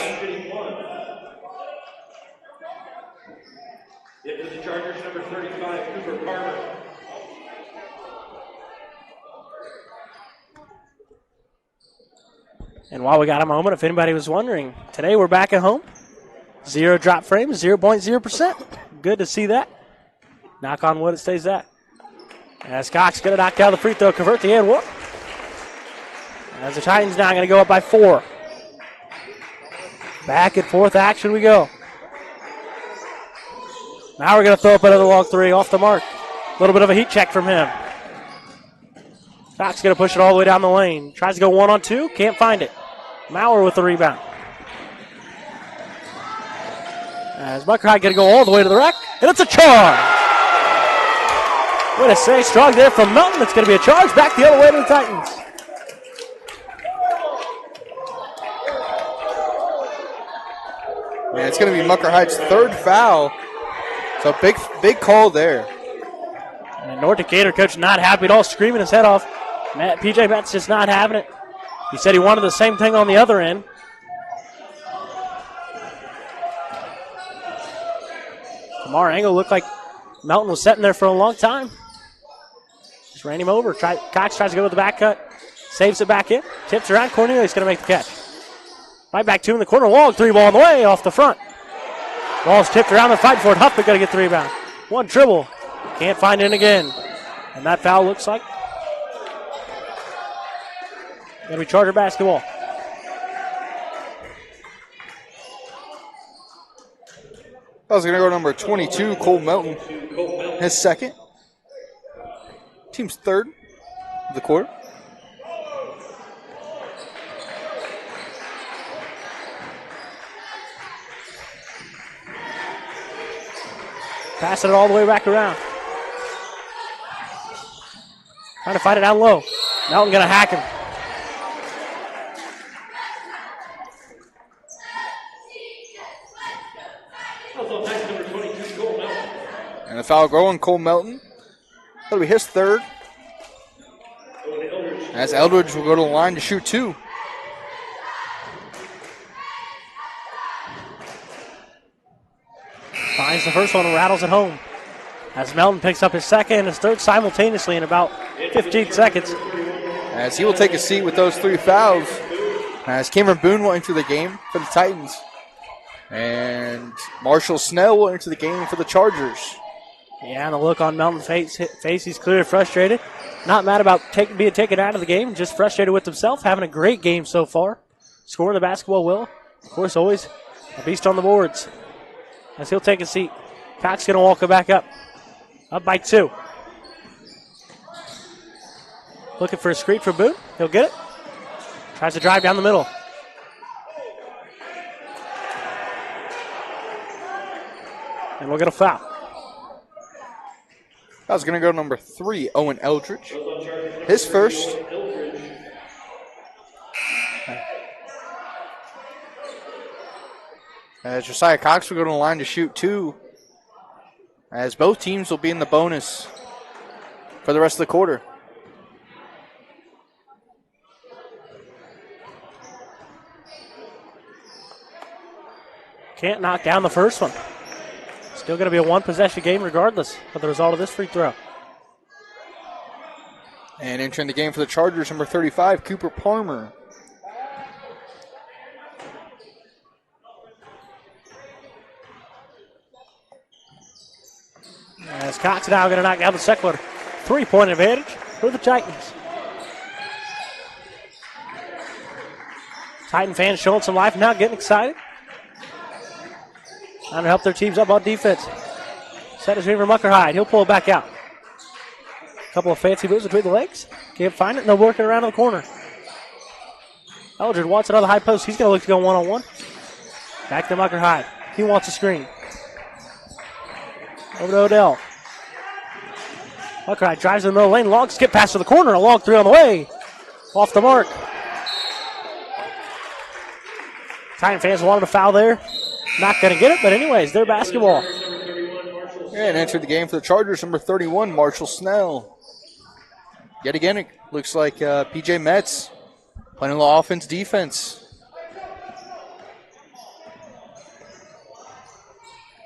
And while we got a moment, if anybody was wondering, today we're back at home. 0 drop frames, 0.0%. Good to see that. Knock on wood, it stays that. As Cox going to knock down the free throw, convert the and one. As the Titans now going to go up by 4. Back and forth action we go. Now we're going to throw up another long 3 off the mark. A little bit of a heat check from him. Cox going to push it all the way down the lane. Tries to go 1-on-2, can't find it. Maurer with the rebound. As Muckerhide going to go all the way to the rack, and it's a charge. Way to say strong there from Melton. It's going to be a charge back the other way to the Titans. Yeah, it's going to be Muckerhide's 3rd foul. So big call there. And North Decatur coach not happy at all, screaming his head off. PJ Metz just not having it. He said he wanted the same thing on the other end. Kamar Engel looked like Melton was sitting there for a long time. Just ran him over. Cox tries to go with the back cut. Saves it back in. Tips around. Cornelius going to make the catch. Right back 2 in the corner. Long 3 ball on the way off the front. Ball's tipped around. They're fighting for it. Huffman going to get the rebound. 1 dribble. Can't find it again. And that foul looks like going to be Charger basketball. That was going to go number 22, Cole Melton. His 2nd. Team's 3rd of the quarter. Passing it all the way back around. Trying to find it down low. Melton going to hack him. And the foul going, Cole Melton. That'll be his 3rd. As Eldridge will go to the line to shoot 2. Finds the first one and rattles it home. As Melton picks up his 2nd and his 3rd simultaneously in about 15 seconds. As he will take a seat with those 3 fouls. As Cameron Boone will enter the game for the Titans. And Marshall Snell will enter the game for the Chargers. Yeah, and the look on Melton's face, he's clearly frustrated. Not mad about being taken out of the game, just frustrated with himself. Having a great game so far. Scoring the basketball well. Of course, always a beast on the boards. As he'll take a seat. Cox going to walk it back up. Up by 2. Looking for a screen for Boone. He'll get it. Tries to drive down the middle. And we'll get a foul. That's going to go to number 3, Owen Eldridge. His first. As Josiah Cox will go to the line to shoot 2. As both teams will be in the bonus for the rest of the quarter. Can't knock down the first one. Still going to be a one-possession game regardless of the result of this free throw. And entering the game for the Chargers, number 35, Cooper Palmer. As Cox now going to knock down the second one. 3-point advantage for the Titans. Titan fans showing some life now, getting excited. Trying to help their teams up on defense. Set his receiver Muckerhide. He'll pull it back out. A couple of fancy moves between the legs. Can't find it, and they'll work it around in the corner. Eldridge wants another high post. He's going to look to go one-on-one. Back to Muckerhide. He wants a screen. Over to Odell. Muckerhide drives in the middle lane. Long skip pass to the corner. A long 3 on the way. Off the mark. Titan fans wanted a foul there. Not going to get it, but anyways, their basketball. And entered the game for the Chargers, number 31, Marshall Snell. Yet again, it looks like PJ Metz playing a little offense, defense.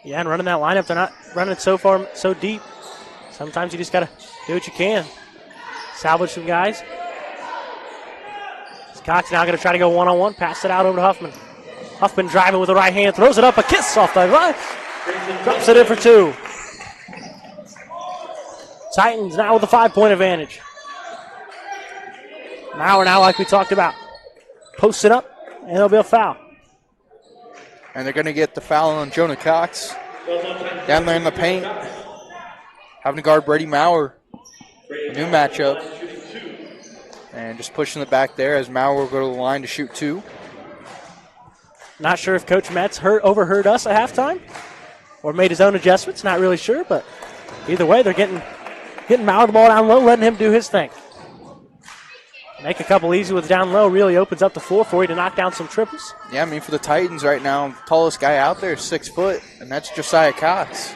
Yeah, and running that lineup, they're not running it so far, so deep. Sometimes you just got to do what you can. Salvage some guys. Cox now going to try to go one-on-one, pass it out over to Huffman. Huffman driving with the right hand, throws it up, a kiss off the right. Drops it in for 2. Titans now with a 5-point advantage. Now like we talked about. Post it up, and it'll be a foul. And they're going to get the foul on Jonah Cox. Down there in the paint. Having to guard Brady Maurer. A new matchup. And just pushing it back there as Maurer will go to the line to shoot 2. Not sure if Coach Metz overheard us at halftime or made his own adjustments. Not really sure, but either way, they're getting Maurer the ball down low, letting him do his thing. Make a couple easy with down low, really opens up the floor for you to knock down some triples. Yeah, I mean, for the Titans right now, the tallest guy out there is 6 foot, and that's Josiah Cox.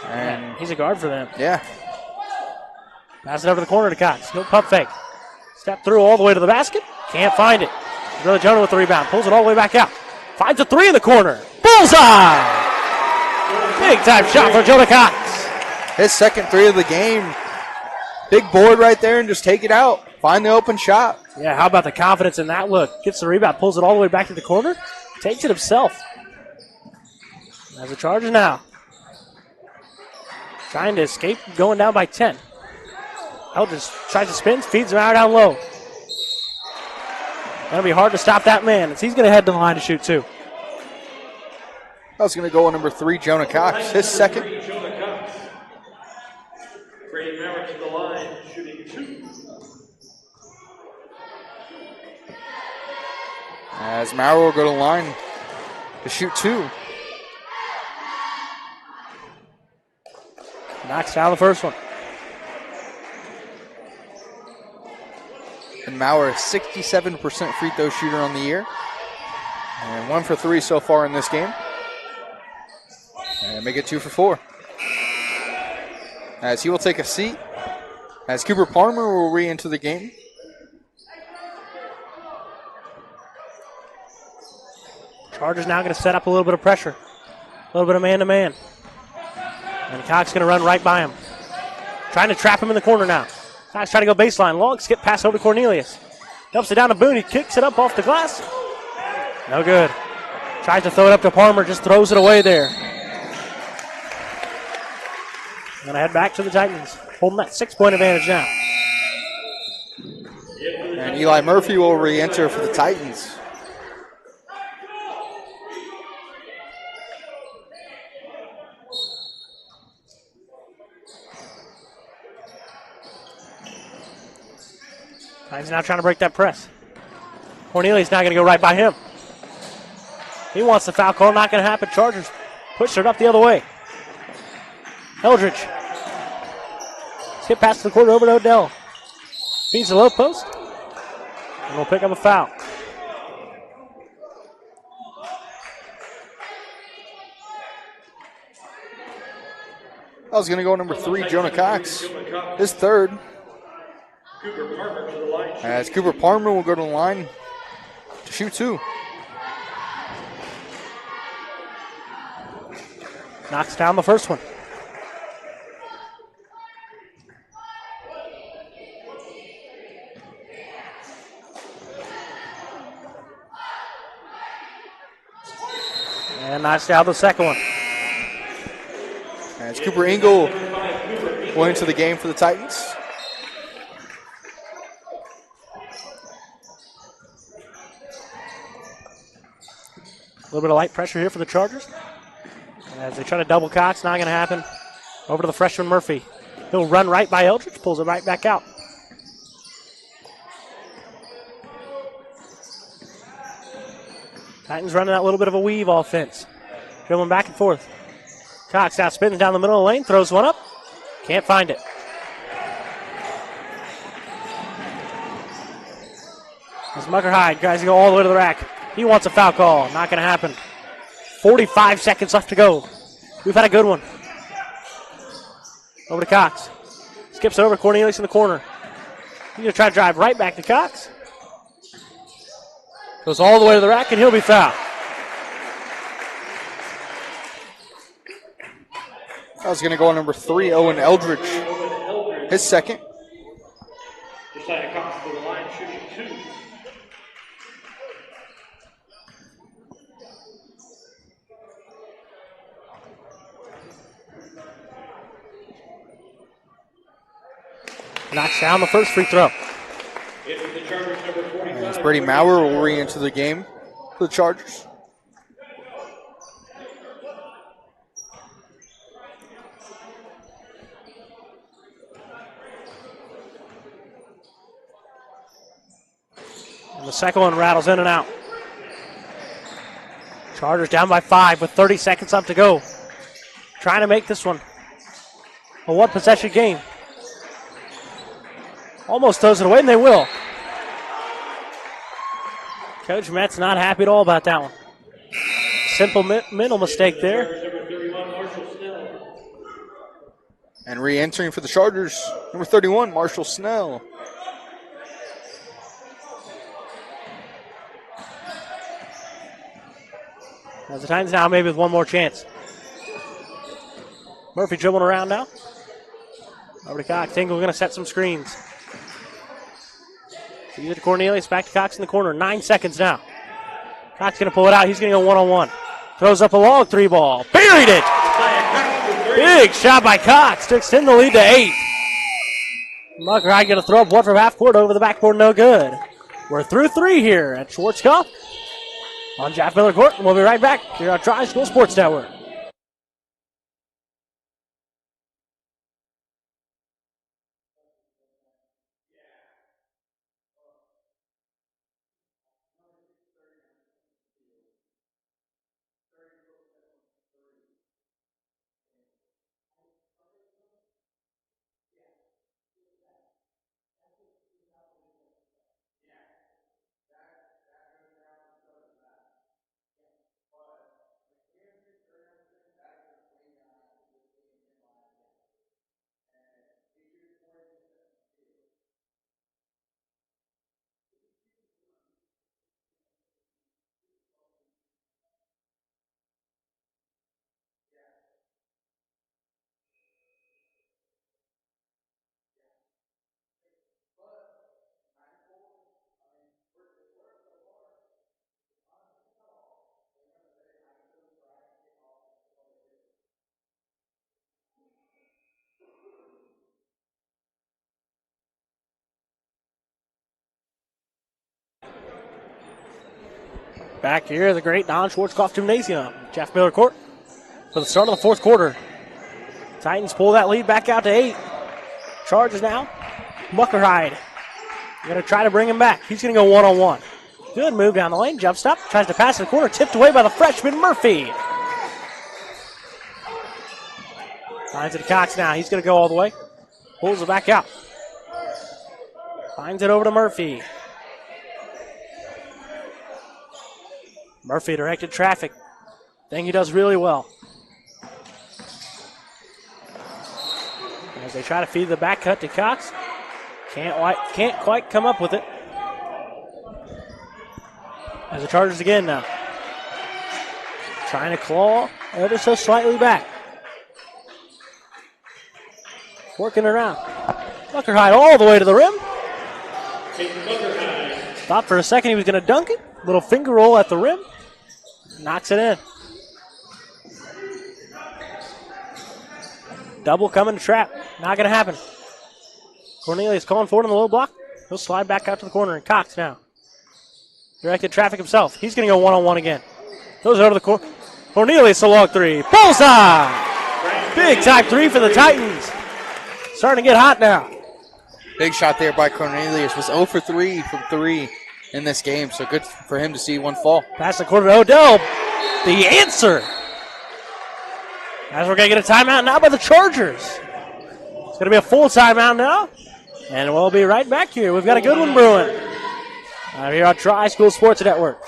And yeah, he's a guard for them. Yeah. Pass it over the corner to Cox. No pump fake. Step through all the way to the basket. Can't find it. Brother Jonah with the rebound. Pulls it all the way back out. Finds a 3 in the corner. Bullseye! Big time shot for Jonah Cox. His second 3 of the game. Big board right there and just take it out. Find the open shot. Yeah, how about the confidence in that look? Gets the rebound, pulls it all the way back to the corner. Takes it himself. As the Chargers now. Trying to escape, going down by 10. Eldridge tries to spin, feeds him out down low. Going to be hard to stop that man as he's going to head to the line to shoot 2. That's going to go on number 3, Jonah Cox. His second. Brady Maurer to the line, shooting 2. As Maurer will go to the line to shoot 2. Knocks down the first one. And Maurer, 67% free throw shooter on the year. And 1 for 3 so far in this game. And make it 2 for 4. As he will take a seat. As Cooper Palmer will re-enter the game. Chargers now going to set up a little bit of pressure. A little bit of man-to-man. And Cox going to run right by him. Trying to trap him in the corner now. Cox trying to go baseline. Long skip pass over to Cornelius. Dumps it down to Boone. He kicks it up off the glass. No good. Tries to throw it up to Palmer. Just throws it away there. Going to head back to the Titans. Holding that 6-point advantage now. And Eli Murphy will re-enter for the Titans. Titans now trying to break that press. Cornelius now going to go right by him. He wants the foul call. Not going to happen. Chargers push it up the other way. Eldridge. Skip pass to the corner over to Odell. Feeds the low post. And we'll pick up a foul. I was going to go number 3, Jonah Cox. His third. As Cooper Palmer will go to the line to shoot 2. Knocks down the first one. And knocks down the second one. As Cooper Engel went into the game for the Titans. A little bit of light pressure here for the Chargers. As they try to double Cox, not going to happen. Over to the freshman Murphy. He'll run right by Eldridge, pulls it right back out. Titans running that little bit of a weave offense. Dribbling back and forth. Cox now spinning down the middle of the lane, throws one up. Can't find it. As Mucker Hyde tries to go all the way to the rack. He wants a foul call. Not going to happen. 45 seconds left to go. We've had a good one. Over to Cox. Skips over. Cornelius in the corner. He's going to try to drive right back to Cox. Goes all the way to the rack, and he'll be fouled. I was going to go on number 3, Owen Eldridge. His second. Josiah Cox to the line, shooting 2. Knocks down the first free throw. As Brady Maurer will re-enter the game for the Chargers. And the second one rattles in and out. Chargers down by 5 with 30 seconds left to go. Trying to make this one a one-possession game. Almost throws it away, and they will. Coach Met's not happy at all about that one. Simple mental mistake there. And re-entering for the Chargers, number 31, Marshall Snell. As the Titans now maybe with one more chance. Murphy dribbling around now. Over to Cox. Engel going to set some screens. Either to Cornelius, back to Cox in the corner. 9 seconds now. Cox going to pull it out. He's going to go one-on-one. Throws up a long 3 ball. Buried it! Big shot by Cox to extend the lead to 8. Muckerhide going to throw up one from half court over the backboard. No good. We're through 3 here at Schwarzkopf on Jeff Miller Court. And we'll be right back here on Tri-School Sports Network. Back here at the great Don Schwarzkopf Gymnasium, Jeff Miller Court, for the start of the fourth quarter. Titans pull that lead back out to 8. Chargers now. Muckerhide going to try to bring him back. He's going to go one-on-one. Good move down the lane. Jump stop. Tries to pass in the corner. Tipped away by the freshman Murphy. Finds it to Cox now. He's going to go all the way. Pulls it back out. Finds it over to Murphy. Murphy directed traffic. Thing he does really well. As they try to feed the back cut to Cox. Can't quite come up with it. As the Chargers again now. Trying to claw ever so slightly back. Working around. Muckerhide all the way to the rim. Thought for a second he was going to dunk it. Little finger roll at the rim. Knocks it in. Double coming to trap. Not going to happen. Cornelius calling forward on the low block. He'll slide back out to the corner. And Cox now. Directed traffic himself. He's going to go one-on-one again. Goes over to the corner. Cornelius, a long three. Bullseye! Big time three for the Titans. Starting to get hot now. Big shot there by Cornelius. Was 0 for 3 from 3 in this game, so good for him to see one fall. Pass the corner to Odell. The answer. As we're going to get a timeout now by the Chargers. It's going to be a full timeout now. And we'll be right back here. We've got a good one brewing. Here on Tri-School Sports Network.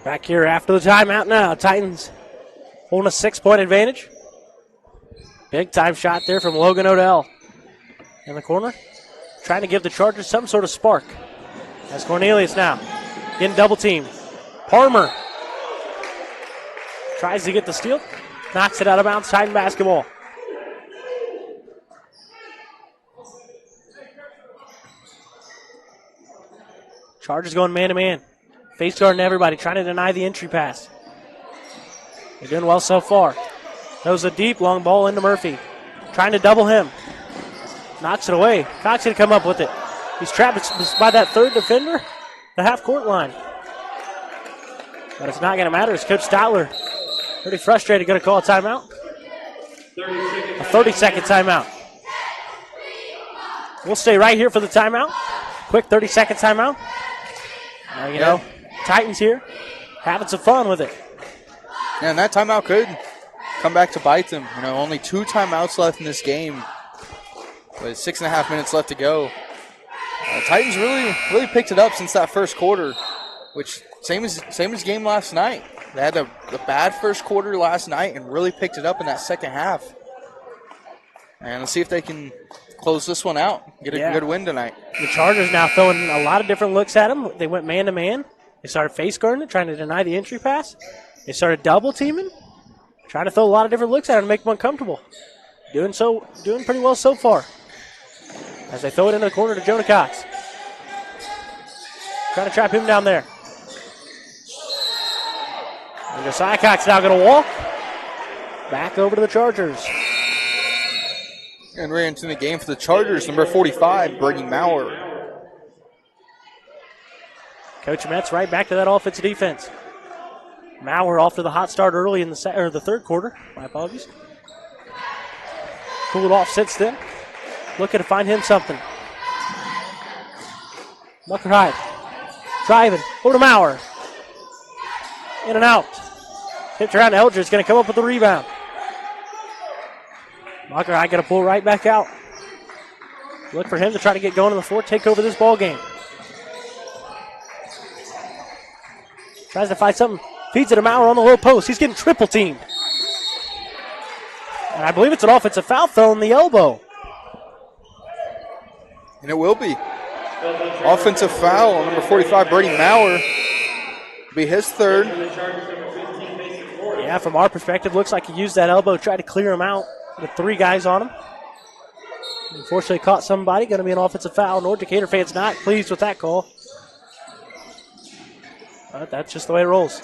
Back here after the timeout now. Titans holding a 6-point advantage. Big time shot there from Logan Odell in the corner. Trying to give the Chargers some sort of spark. As Cornelius now getting double teamed. Palmer tries to get the steal. Knocks it out of bounds. Titan basketball. Chargers going man-to-man. Face guarding everybody, trying to deny the entry pass. They're doing well so far. Throws a deep, long ball into Murphy. Trying to double him. Knocks it away. Cox going to come up with it. He's trapped by that third defender, the half-court line. But it's not going to matter. It's Coach Stotler, pretty frustrated, going to call a timeout. A 30-second timeout. We'll stay right here for the timeout. Quick 30-second timeout. You know, Titans here having some fun with it. Yeah, and that timeout could come back to bite them. You know, only 2 timeouts left in this game, with 6.5 minutes left to go. Titans really picked it up since that first quarter, which same as game last night. They had a bad first quarter last night and really picked it up in that second half. And let's see if they can close this one out, get a good win tonight. The Chargers now throwing a lot of different looks at them. They went man-to-man. They started face guarding it, trying to deny the entry pass. They started double teaming, trying to throw a lot of different looks at him to make them uncomfortable. Doing pretty well so far. As they throw it into the corner to Jonah Cox. Trying to trap him down there. And Josiah Cox now going to walk back over to the Chargers. And ran into the game for the Chargers, number 45, Brady Maurer. Coach Metz right back to that offensive defense. Maurer off to the hot start early in the third quarter. My apologies. Cooled off since then. Looking to find him something. Muckerhide driving over to Maurer. In and out. Tipped around to Eldridge. Going to come up with the rebound. Muckerhide going to pull right back out. Look for him to try to get going on the floor, take over this ball game. Tries to find something. Feeds it to Maurer on the low post. He's getting triple teamed. And I believe it's an offensive foul thrown in the elbow. And it will be. Offensive foul on number 45, Brady Maurer. Be his third. Yeah, from our perspective, looks like he used that elbow, tried to clear him out with 3 guys on him. Unfortunately, caught somebody. Going to be an offensive foul. North Decatur fans not pleased with that call. But that's just the way it rolls.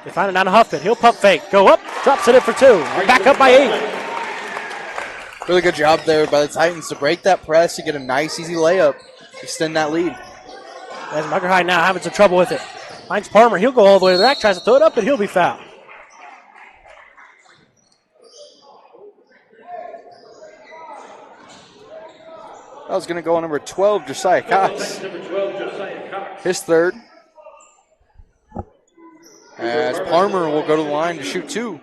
They find it down to Huffman. He'll pump fake. Go up. Drops it in for 2. We're back up by 8. Really good job there by the Titans to break that press to get a nice, easy layup. Extend that lead. As Mucker High now having some trouble with it. Finds Palmer. He'll go all the way to the rack. Tries to throw it up, and he'll be fouled. That was going to go on number 12, Josiah Cox. His third. As Palmer will go to the line to shoot 2.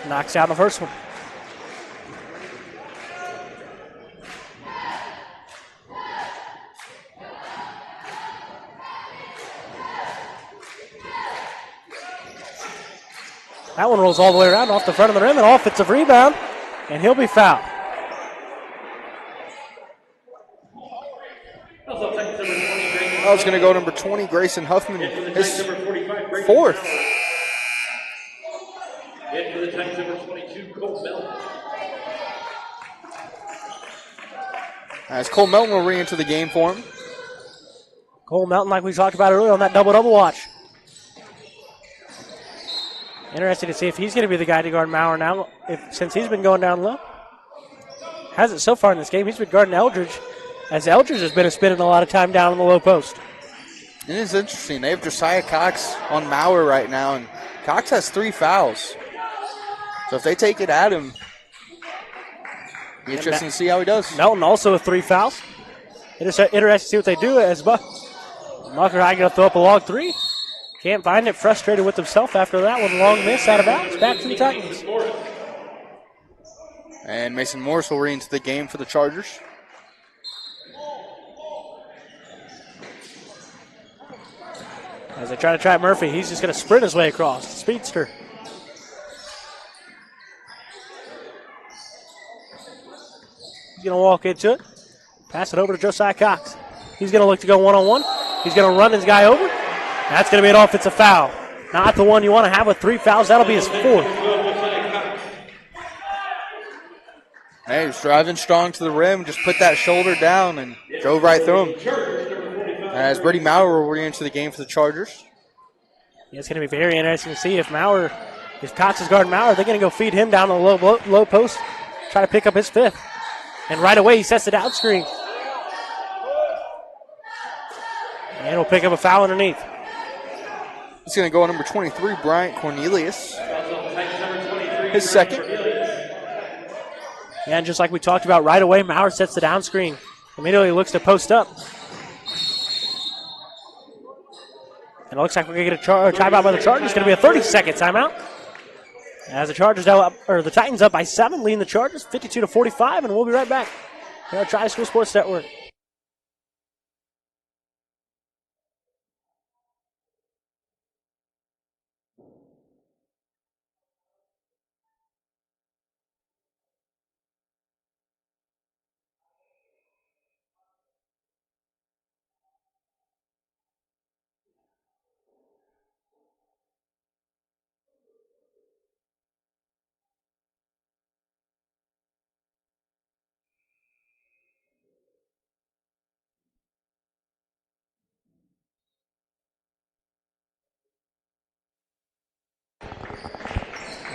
Knocks out the first one. That one rolls all the way around off the front of the rim, an offensive rebound, and he'll be fouled. That was going to go number 20, Grayson Huffman, his fourth. As Cole Melton will re-enter the game for him. Cole Melton, like we talked about earlier on that double-double watch. Interesting to see if he's going to be the guy to guard Maurer now, since he's been going down low. Hasn't so far in this game. He's been guarding Eldridge, as Eldridge has been spending a lot of time down in the low post. It is interesting. They have Josiah Cox on Maurer right now, and Cox has 3 fouls. So if they take it at him, be interesting to see how he does. Melton also with 3 fouls. Interesting to see what they do as Mucker High going to throw up a long 3. Can't find it, frustrated with himself after that one. Long miss, out of bounds. Back to the Titans. And Mason Morris will re-into the game for the Chargers. As they try to trap Murphy, he's just going to sprint his way across. Speedster. He's going to walk into it. Pass it over to Josiah Cox. He's going to look to go one-on-one. He's going to run his guy over. That's going to be an offensive foul. Not the one you want to have with 3 fouls. That'll be his 4th. Hey, he's driving strong to the rim. Just put that shoulder down and drove right through him. As Brady Maurer will re-enter the game for the Chargers. Yeah, it's going to be very interesting to see if Cox is guarding Maurer, they're going to go feed him down on the low post, try to pick up his 5th. And right away he sets it out screen. And he'll pick up a foul underneath. It's going to go on number 23, Bryant Cornelius. His second. And just like we talked about right away, Maurer sets the down screen. Immediately looks to post up. And it looks like we're going to get a timeout by the Chargers. It's going to be a 30-second timeout. As the the Titans up by 7, leading the Chargers 52-45, and we'll be right back here on Tri-School Sports Network.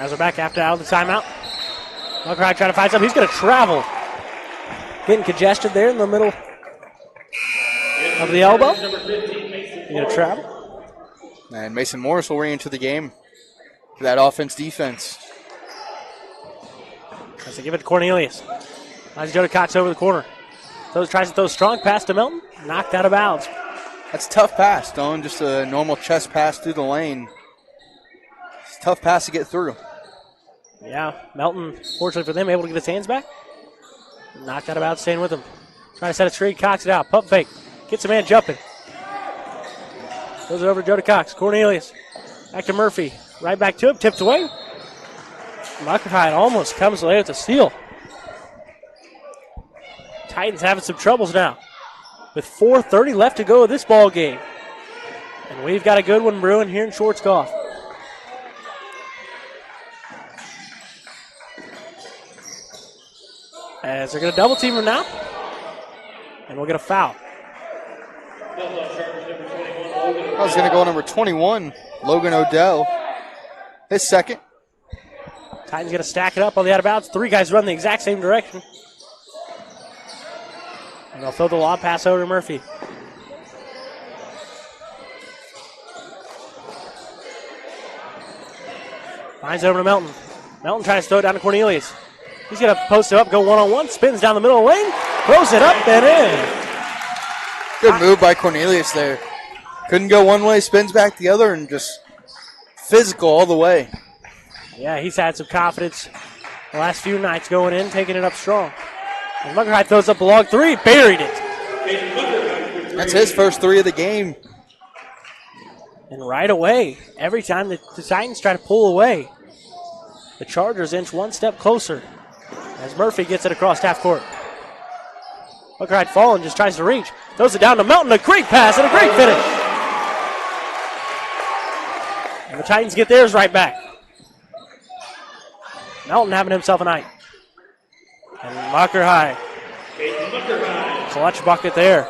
As we're back out of the timeout. Mucker High trying to find something. He's going to travel. Getting congested there in the middle of the elbow. He's going to travel. And Mason Morris will re-enter the game for that offense-defense. As they give it to Cornelius. Nice go to Cox over the corner. Tries to throw a strong pass to Melton. Knocked out of bounds. That's a tough pass, Don. Just a normal chest pass through the lane. It's a tough pass to get through. Yeah, Melton, fortunately for them, able to get his hands back. Knocked out of bounds, staying with him. Trying to set a screen, Cox it out. Pump fake. Gets a man jumping. Goes it over to Joe Cox. Cornelius. Back to Murphy. Right back to him. Tipped away. Muckerhide almost comes away with a steal. Titans having some troubles now. With 4:30 left to go in this ball game. And we've got a good one brewing here in Schwarzkopf. As they're going to double team him now. And we'll get a foul. I was going to go number 21, Logan Odell. His second. Titans going to stack it up on the out of bounds. 3 guys run the exact same direction. And they'll throw the lob pass over to Murphy. Finds it over to Melton. Melton tries to throw it down to Cornelius. He's going to post it up, go one-on-one, spins down the middle of the lane, throws it up and in. Good move by Cornelius there. Couldn't go one way, spins back the other, and just physical all the way. Yeah, he's had some confidence the last few nights going in, taking it up strong. And Muckerhide throws up a long 3, buried it. That's his first 3 of the game. And right away, every time the Titans try to pull away, the Chargers inch one step closer as Murphy gets it across half court. Muckerhide falling, just tries to reach. Throws it down to Melton, a great pass and a great finish. And the Titans get theirs right back. Melton having himself a night. And Muckerhide. Clutch bucket there.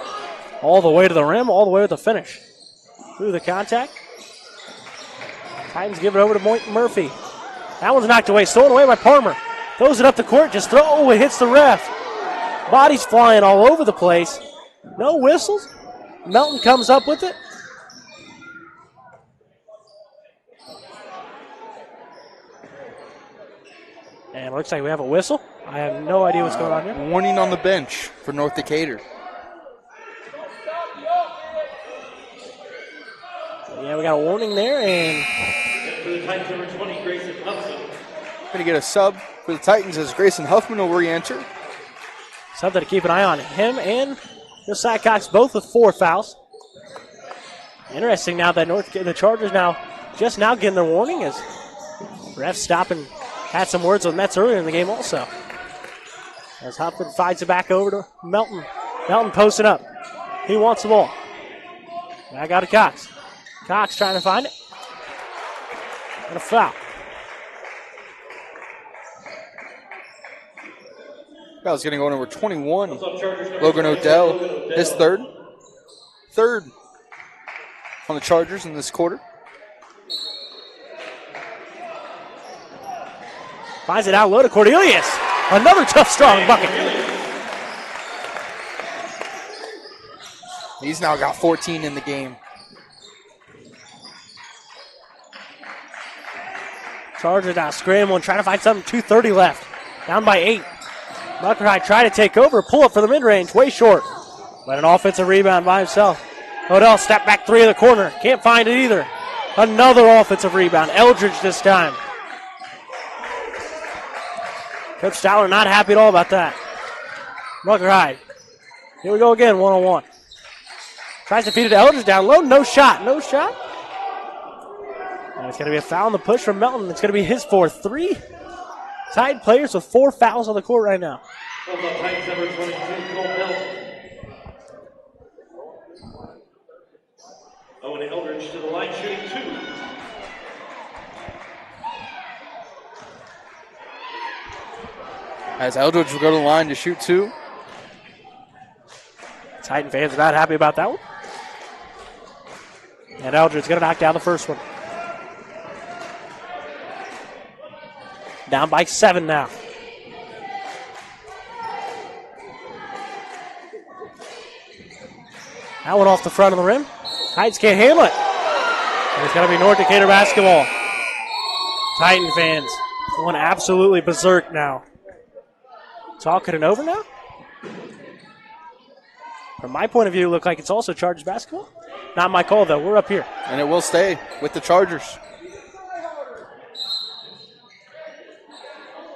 All the way to the rim, all the way to the finish. Through the contact. Titans give it over to Murphy. That one's knocked away, stolen away by Palmer. Throws it up the court, just it hits the ref. Bodies flying all over the place. No whistles. Melton comes up with it. And it looks like we have a whistle. I have no idea what's going on here. Warning on the bench for North Decatur. Yeah, we got a warning there, and For the Titans, number 20, Grayson Huffman. Going to get a sub for the Titans as Grayson Huffman will re-enter. something to keep an eye on. Him and Josiah Cox both with 4 fouls. Interesting now that the Chargers just now getting their warning as refs stop and had some words with Mets earlier in the game also. As Huffman finds it back over to Melton. Melton posting up. He wants the ball. Back out to Cox. Cox trying to find it. And a foul. Foul's going to go number 21. Logan Odell, his third. Third on the Chargers in this quarter. Finds it out low to Cornelius. Another tough, strong bucket. He's now got 14 in the game. Chargers now scrambling, trying to find something. 2:30 left. Down by 8. Muckerhide try to take over, pull up for the mid-range, way short. But an offensive rebound by himself. Odell step back 3 in the corner. Can't find it either. Another offensive rebound. Eldridge this time. Coach Stowler not happy at all about that. Muckerhide. Here we go again, one-on-one. Tries to feed it to Eldridge down low. No shot. No shot. And it's going to be a foul on the push from Melton. It's going to be his 4th. 3 tied players with 4 fouls on the court right now. Titans number 22, Cole Melton. Owen Eldridge to the line, shooting 2. As Eldridge will go to the line to shoot 2. Titan fans are not happy about that one. And Eldridge going to knock down the first one. Down by 7 now. That one off the front of the rim. Titans can't handle it. And it's going to be North Decatur basketball. Titan fans going absolutely berserk now. Talking it over now? From my point of view, it looked like it's also Chargers basketball. Not my call, though. We're up here. And it will stay with the Chargers.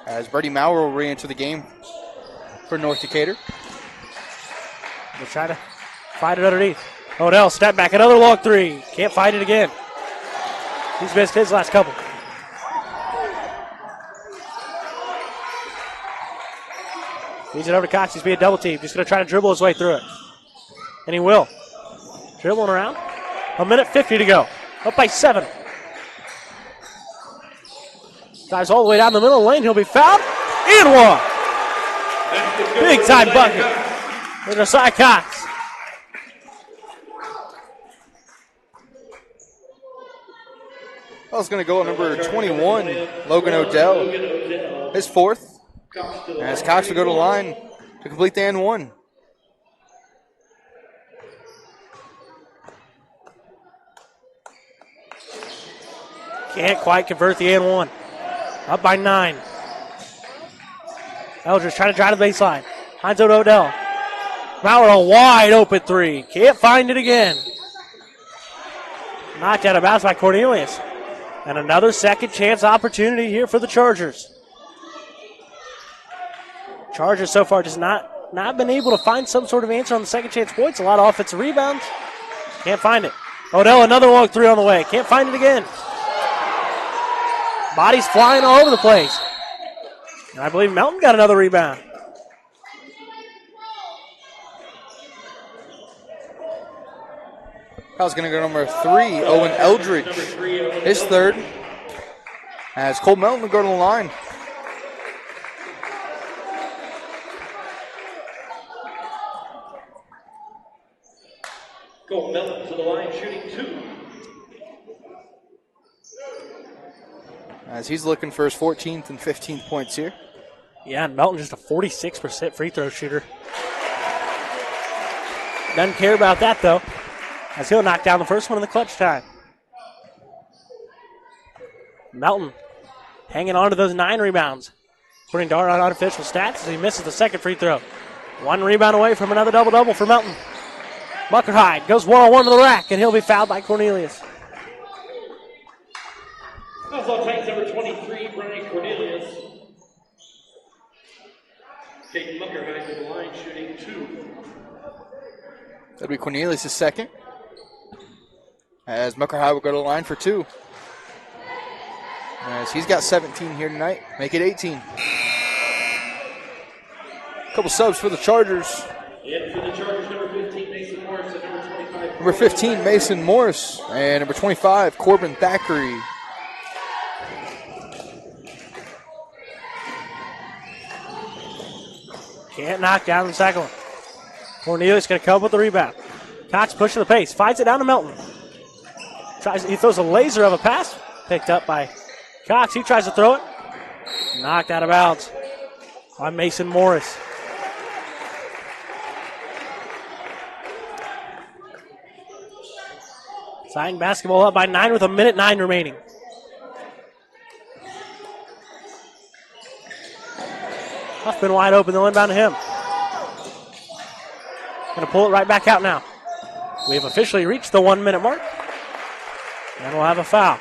As Brady Maurer will re-enter the game for North Decatur. They'll try to fight it underneath. Odell, step back, another long three. Can't find it again. He's missed his last couple. Leads it over to Cox. He's being double teamed. Just going to try to dribble his way through it. And he will. Dribbling around. 1:50 to go. Up by 7. Dives all the way down the middle of the lane. He'll be fouled. And one. Big time bucket. For Josiah Cox. Foul's going to go on number 21, Logan Odell. His 4th. As Cox will go to the line to complete the and one. Can't quite convert the and one. Up by 9. Eldridge trying to drive to the baseline. Finds out Odell. Now a wide open 3. Can't find it again. Knocked out of bounds by Cornelius. And another second chance opportunity here for the Chargers. Chargers so far just not been able to find some sort of answer on the second chance points. A lot of offensive rebounds. Can't find it. Odell, another long 3 on the way. Can't find it again. Bodies flying all over the place. And I believe Melton got another rebound. Foul's going to go number 3, Owen Eldridge. His 3rd. As Cole Melton will go to the line. Cole Melton to the line, shooting 2. As he's looking for his 14th and 15th points here. Yeah, and Melton just a 46% free throw shooter. Doesn't care about that, though, as he'll knock down the first one in the clutch time. Melton hanging on to those 9 rebounds. According to our unofficial stats, as he misses the second free throw. 1 rebound away from another double-double for Melton. Muckerhide goes one-on-one to the rack, and he'll be fouled by Cornelius. Fouls on Titans number 23, Brian Cornelius. Caden Muckerhide to the line, shooting 2. That'll be Cornelius' 2nd. As Muckerhide will go to the line for 2. As he's got 17 here tonight. Make it 18. Couple subs for the Chargers. And for the Chargers, number 15, Mason Morris, and number 25. Number 15, Mason Morris. And number 25, Corbin Thackeray. Can't knock down the second one. Cornelius going to come up with the rebound. Cox pushing the pace. Finds it down to Melton. He throws a laser of a pass. Picked up by Cox. He tries to throw it. Knocked out of bounds by Mason Morris. Titan basketball up by 9 with 1:09 remaining. Huffman wide open. They'll inbound to him. Going to pull it right back out now. We've officially reached the 1-minute mark. And we'll have a foul.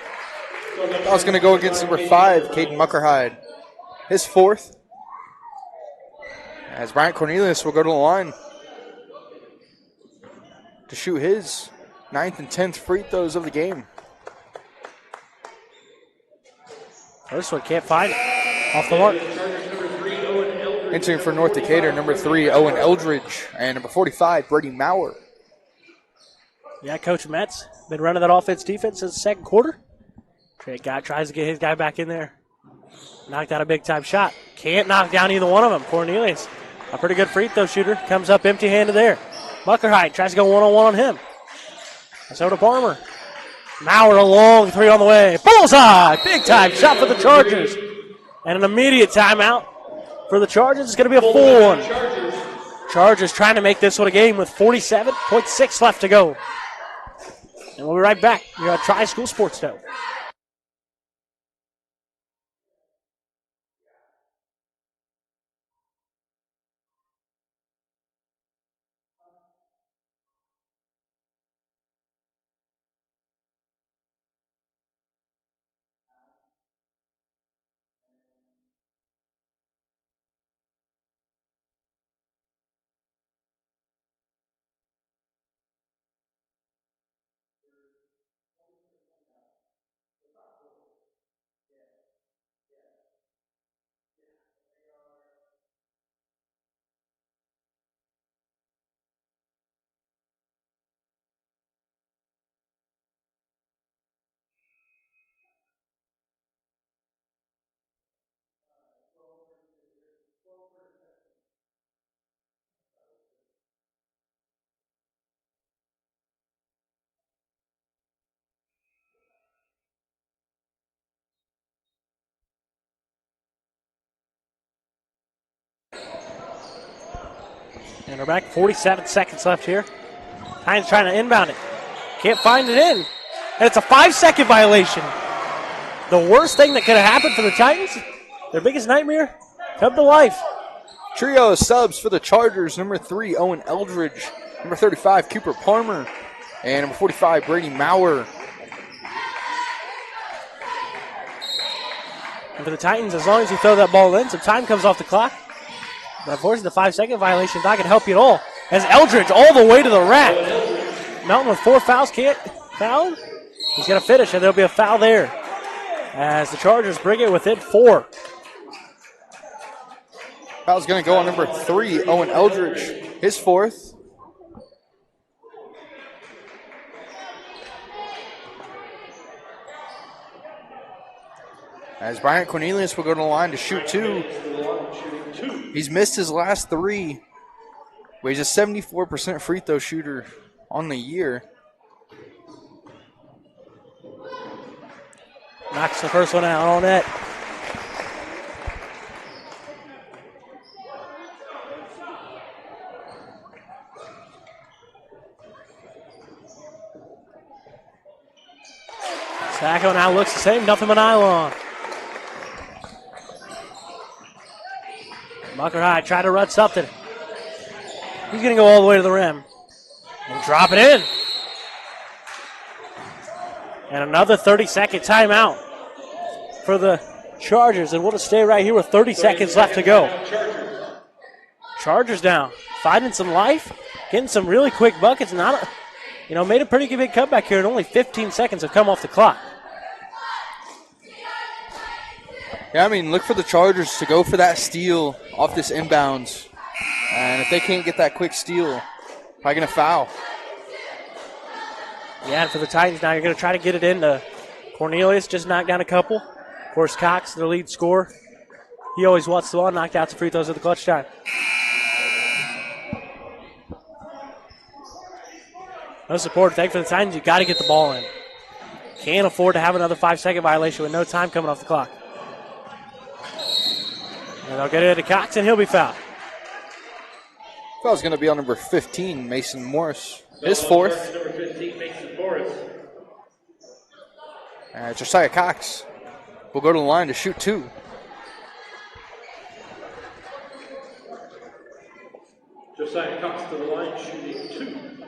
Foul's going to go against number 5, Caden Muckerhide. His 4th. As Bryant Cornelius will go to the line to shoot his 9th and 10th free throws of the game. First one can't find it. Off the mark. Entering for North Decatur, number 3, Owen Eldridge. And number 45, Brady Maurer. Yeah, Coach Metz been running that offense-defense since the second quarter. Trey guy tries to get his guy back in there. Knocked out a big-time shot. Can't knock down either one of them. Cornelius, a pretty good free throw shooter, comes up empty-handed there. Muckerhide tries to go one-on-one on him. So to Palmer. Maurer, a long 3 on the way. Bullseye! Big-time shot for the Chargers. And an immediate timeout for the Chargers. It's going to be a full one. Chargers trying to make this one a game with 47.6 left to go. And we'll be right back. You're at Tri-School Sports Dome. And we're back, 47 seconds left here. Titans trying to inbound it. Can't find it in. And it's a 5-second violation. The worst thing that could have happened for the Titans, their biggest nightmare, come to life. Trio of subs for the Chargers. Number 3, Owen Eldridge. Number 35, Cooper Palmer. And number 45, Brady Maurer. And for the Titans, as long as you throw that ball in, some time comes off the clock. But unfortunately, the 5-second violation is not going to help you at all. As Eldridge all the way to the rack. Melton with 4 fouls, can't foul him. He's going to finish, and there'll be a foul there. As the Chargers bring it within 4. Foul's going to go on number 3, Owen Eldridge. His 4th. As Bryant Cornelius will go to the line to shoot 2. He's missed his last 3. But he's a 74% free throw shooter on the year. Knocks the first one out on net. Sacco now looks the same, nothing but nylon. Mucker High try to run something. He's going to go all the way to the rim and drop it in. And another 30-second timeout for the Chargers. And we'll just stay right here with 30 seconds left to go. Chargers now finding some life, getting some really quick buckets. Made a pretty big comeback here, and only 15 seconds have come off the clock. Yeah, look for the Chargers to go for that steal off this inbounds. And if they can't get that quick steal, probably going to foul. Yeah, and for the Titans now, you're going to try to get it into Cornelius, just knocked down a couple. Of course, Cox, their lead scorer. He always wants the ball, knocked out the free throws at the clutch time. Most important thing for the Titans, you got to get the ball in. Can't afford to have another 5-second violation with no time coming off the clock. And they'll get it into Cox, and he'll be fouled. Foul's going to be on number 15, Mason Morris. His 4th. Number 15, Mason Morris. Josiah Cox will go to the line to shoot 2. Josiah Cox to the line, shooting 2.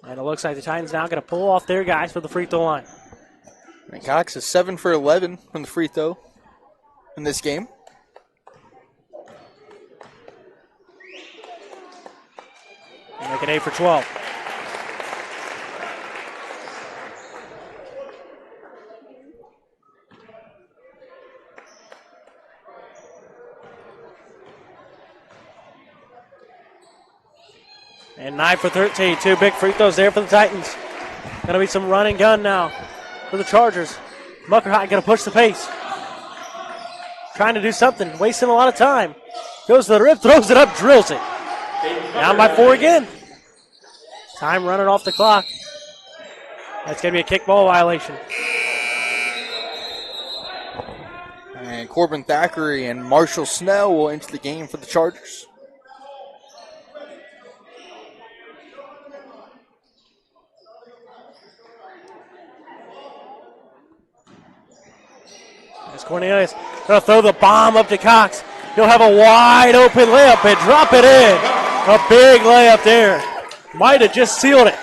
And it looks like the Titans now going to pull off their guys for the free throw line. And Cox is 7 for 11 from the free throw in this game. Make it 8 for 12. And 9 for 13. 2 big free throws there for the Titans. Going to be some run and gun now for the Chargers. Mucker High going to push the pace. Trying to do something. Wasting a lot of time. Goes to the rim, throws it up, drills it. Down by 4 again. Time running off the clock. That's going to be a kickball violation. And Corbin Thackeray and Marshall Snell will enter the game for the Chargers. As Cornelius going to throw the bomb up to Cox. He'll have a wide open layup and drop it in. A big layup there. Might have just sealed it.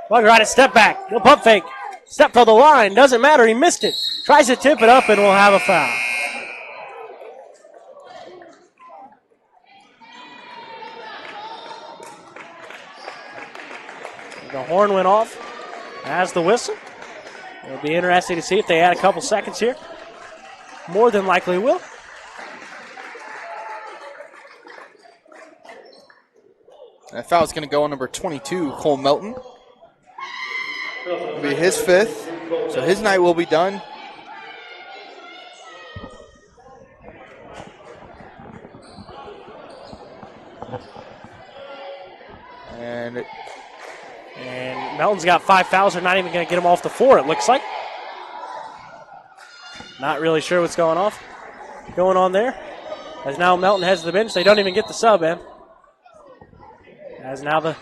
Mucker High to step back. No pump fake. Step for the line. Doesn't matter. He missed it. Tries to tip it up and will have a foul. The horn went off as the whistle. It'll be interesting to see if they add a couple seconds here. More than likely will. That foul's going to go on number 22, Cole Melton. It'll be his 5th, so his night will be done. And Melton's got 5 fouls. They're not even going to get him off the floor, it looks like. Not really sure what's going on there. As now Melton heads to the bench. They don't even get the sub in. As now the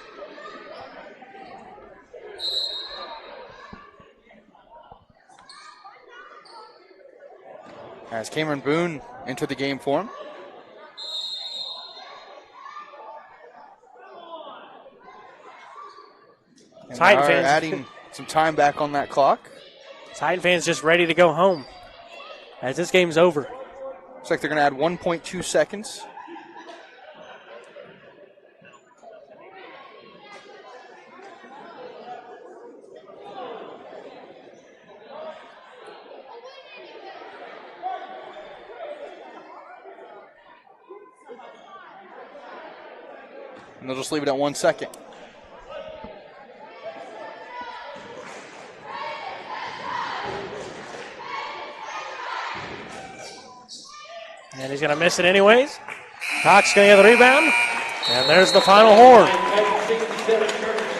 as Cameron Boone entered the game for him. And Titan they are fans adding some time back on that clock. Titan fans just ready to go home as this game's over. Looks like they're going to add 1.2 seconds. And they'll just leave it at 1 second. And he's going to miss it anyways. Cox going to get the rebound. And there's the final horn. Titans 67, Chargers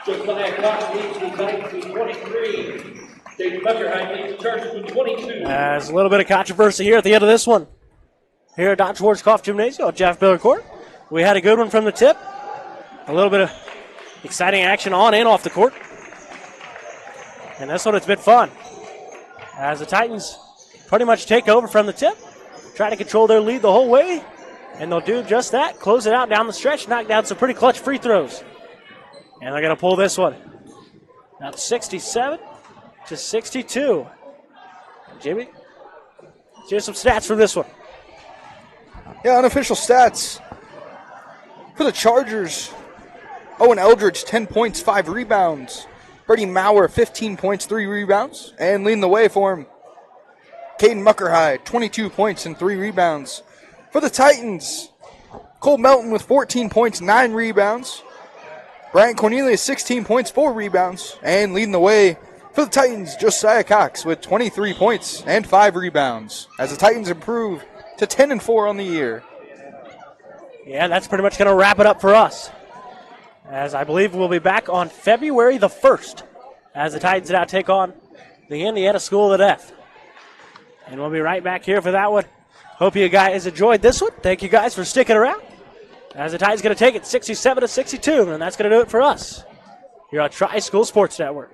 62. Josiah Cox leads the Titans with 23. Dayton Buckerheim leads the Chargers with 22. There's a little bit of controversy here at the end of this one. Here at Dr. Schwarzkopf Gymnasium at Jeff Miller Court. We had a good one from the tip. A little bit of exciting action on and off the court. And this one, it's been fun. As the Titans pretty much take over from the tip, try to control their lead the whole way, and they'll do just that. Close it out down the stretch, knock down some pretty clutch free throws. And they're going to pull this one. Now 67 to 62. Jimmy, here's some stats from this one. Yeah, unofficial stats. For the Chargers, Owen Eldridge, 10 points, 5 rebounds. Brady Maurer, 15 points, 3 rebounds. And leading the way for him, Caden Muckerhide, 22 points and 3 rebounds. For the Titans, Cole Melton with 14 points, 9 rebounds. Brian Cornelius, 16 points, 4 rebounds. And leading the way for the Titans, Josiah Cox with 23 points and 5 rebounds. As the Titans improve to 10-4 on the year. Yeah, that's pretty much going to wrap it up for us. As I believe we'll be back on February the 1st as the Titans now take on the Indiana School of the Deaf. And we'll be right back here for that one. Hope you guys enjoyed this one. Thank you guys for sticking around. As the Titans going to take it 67 to 62, and that's going to do it for us here on Tri-School Sports Network.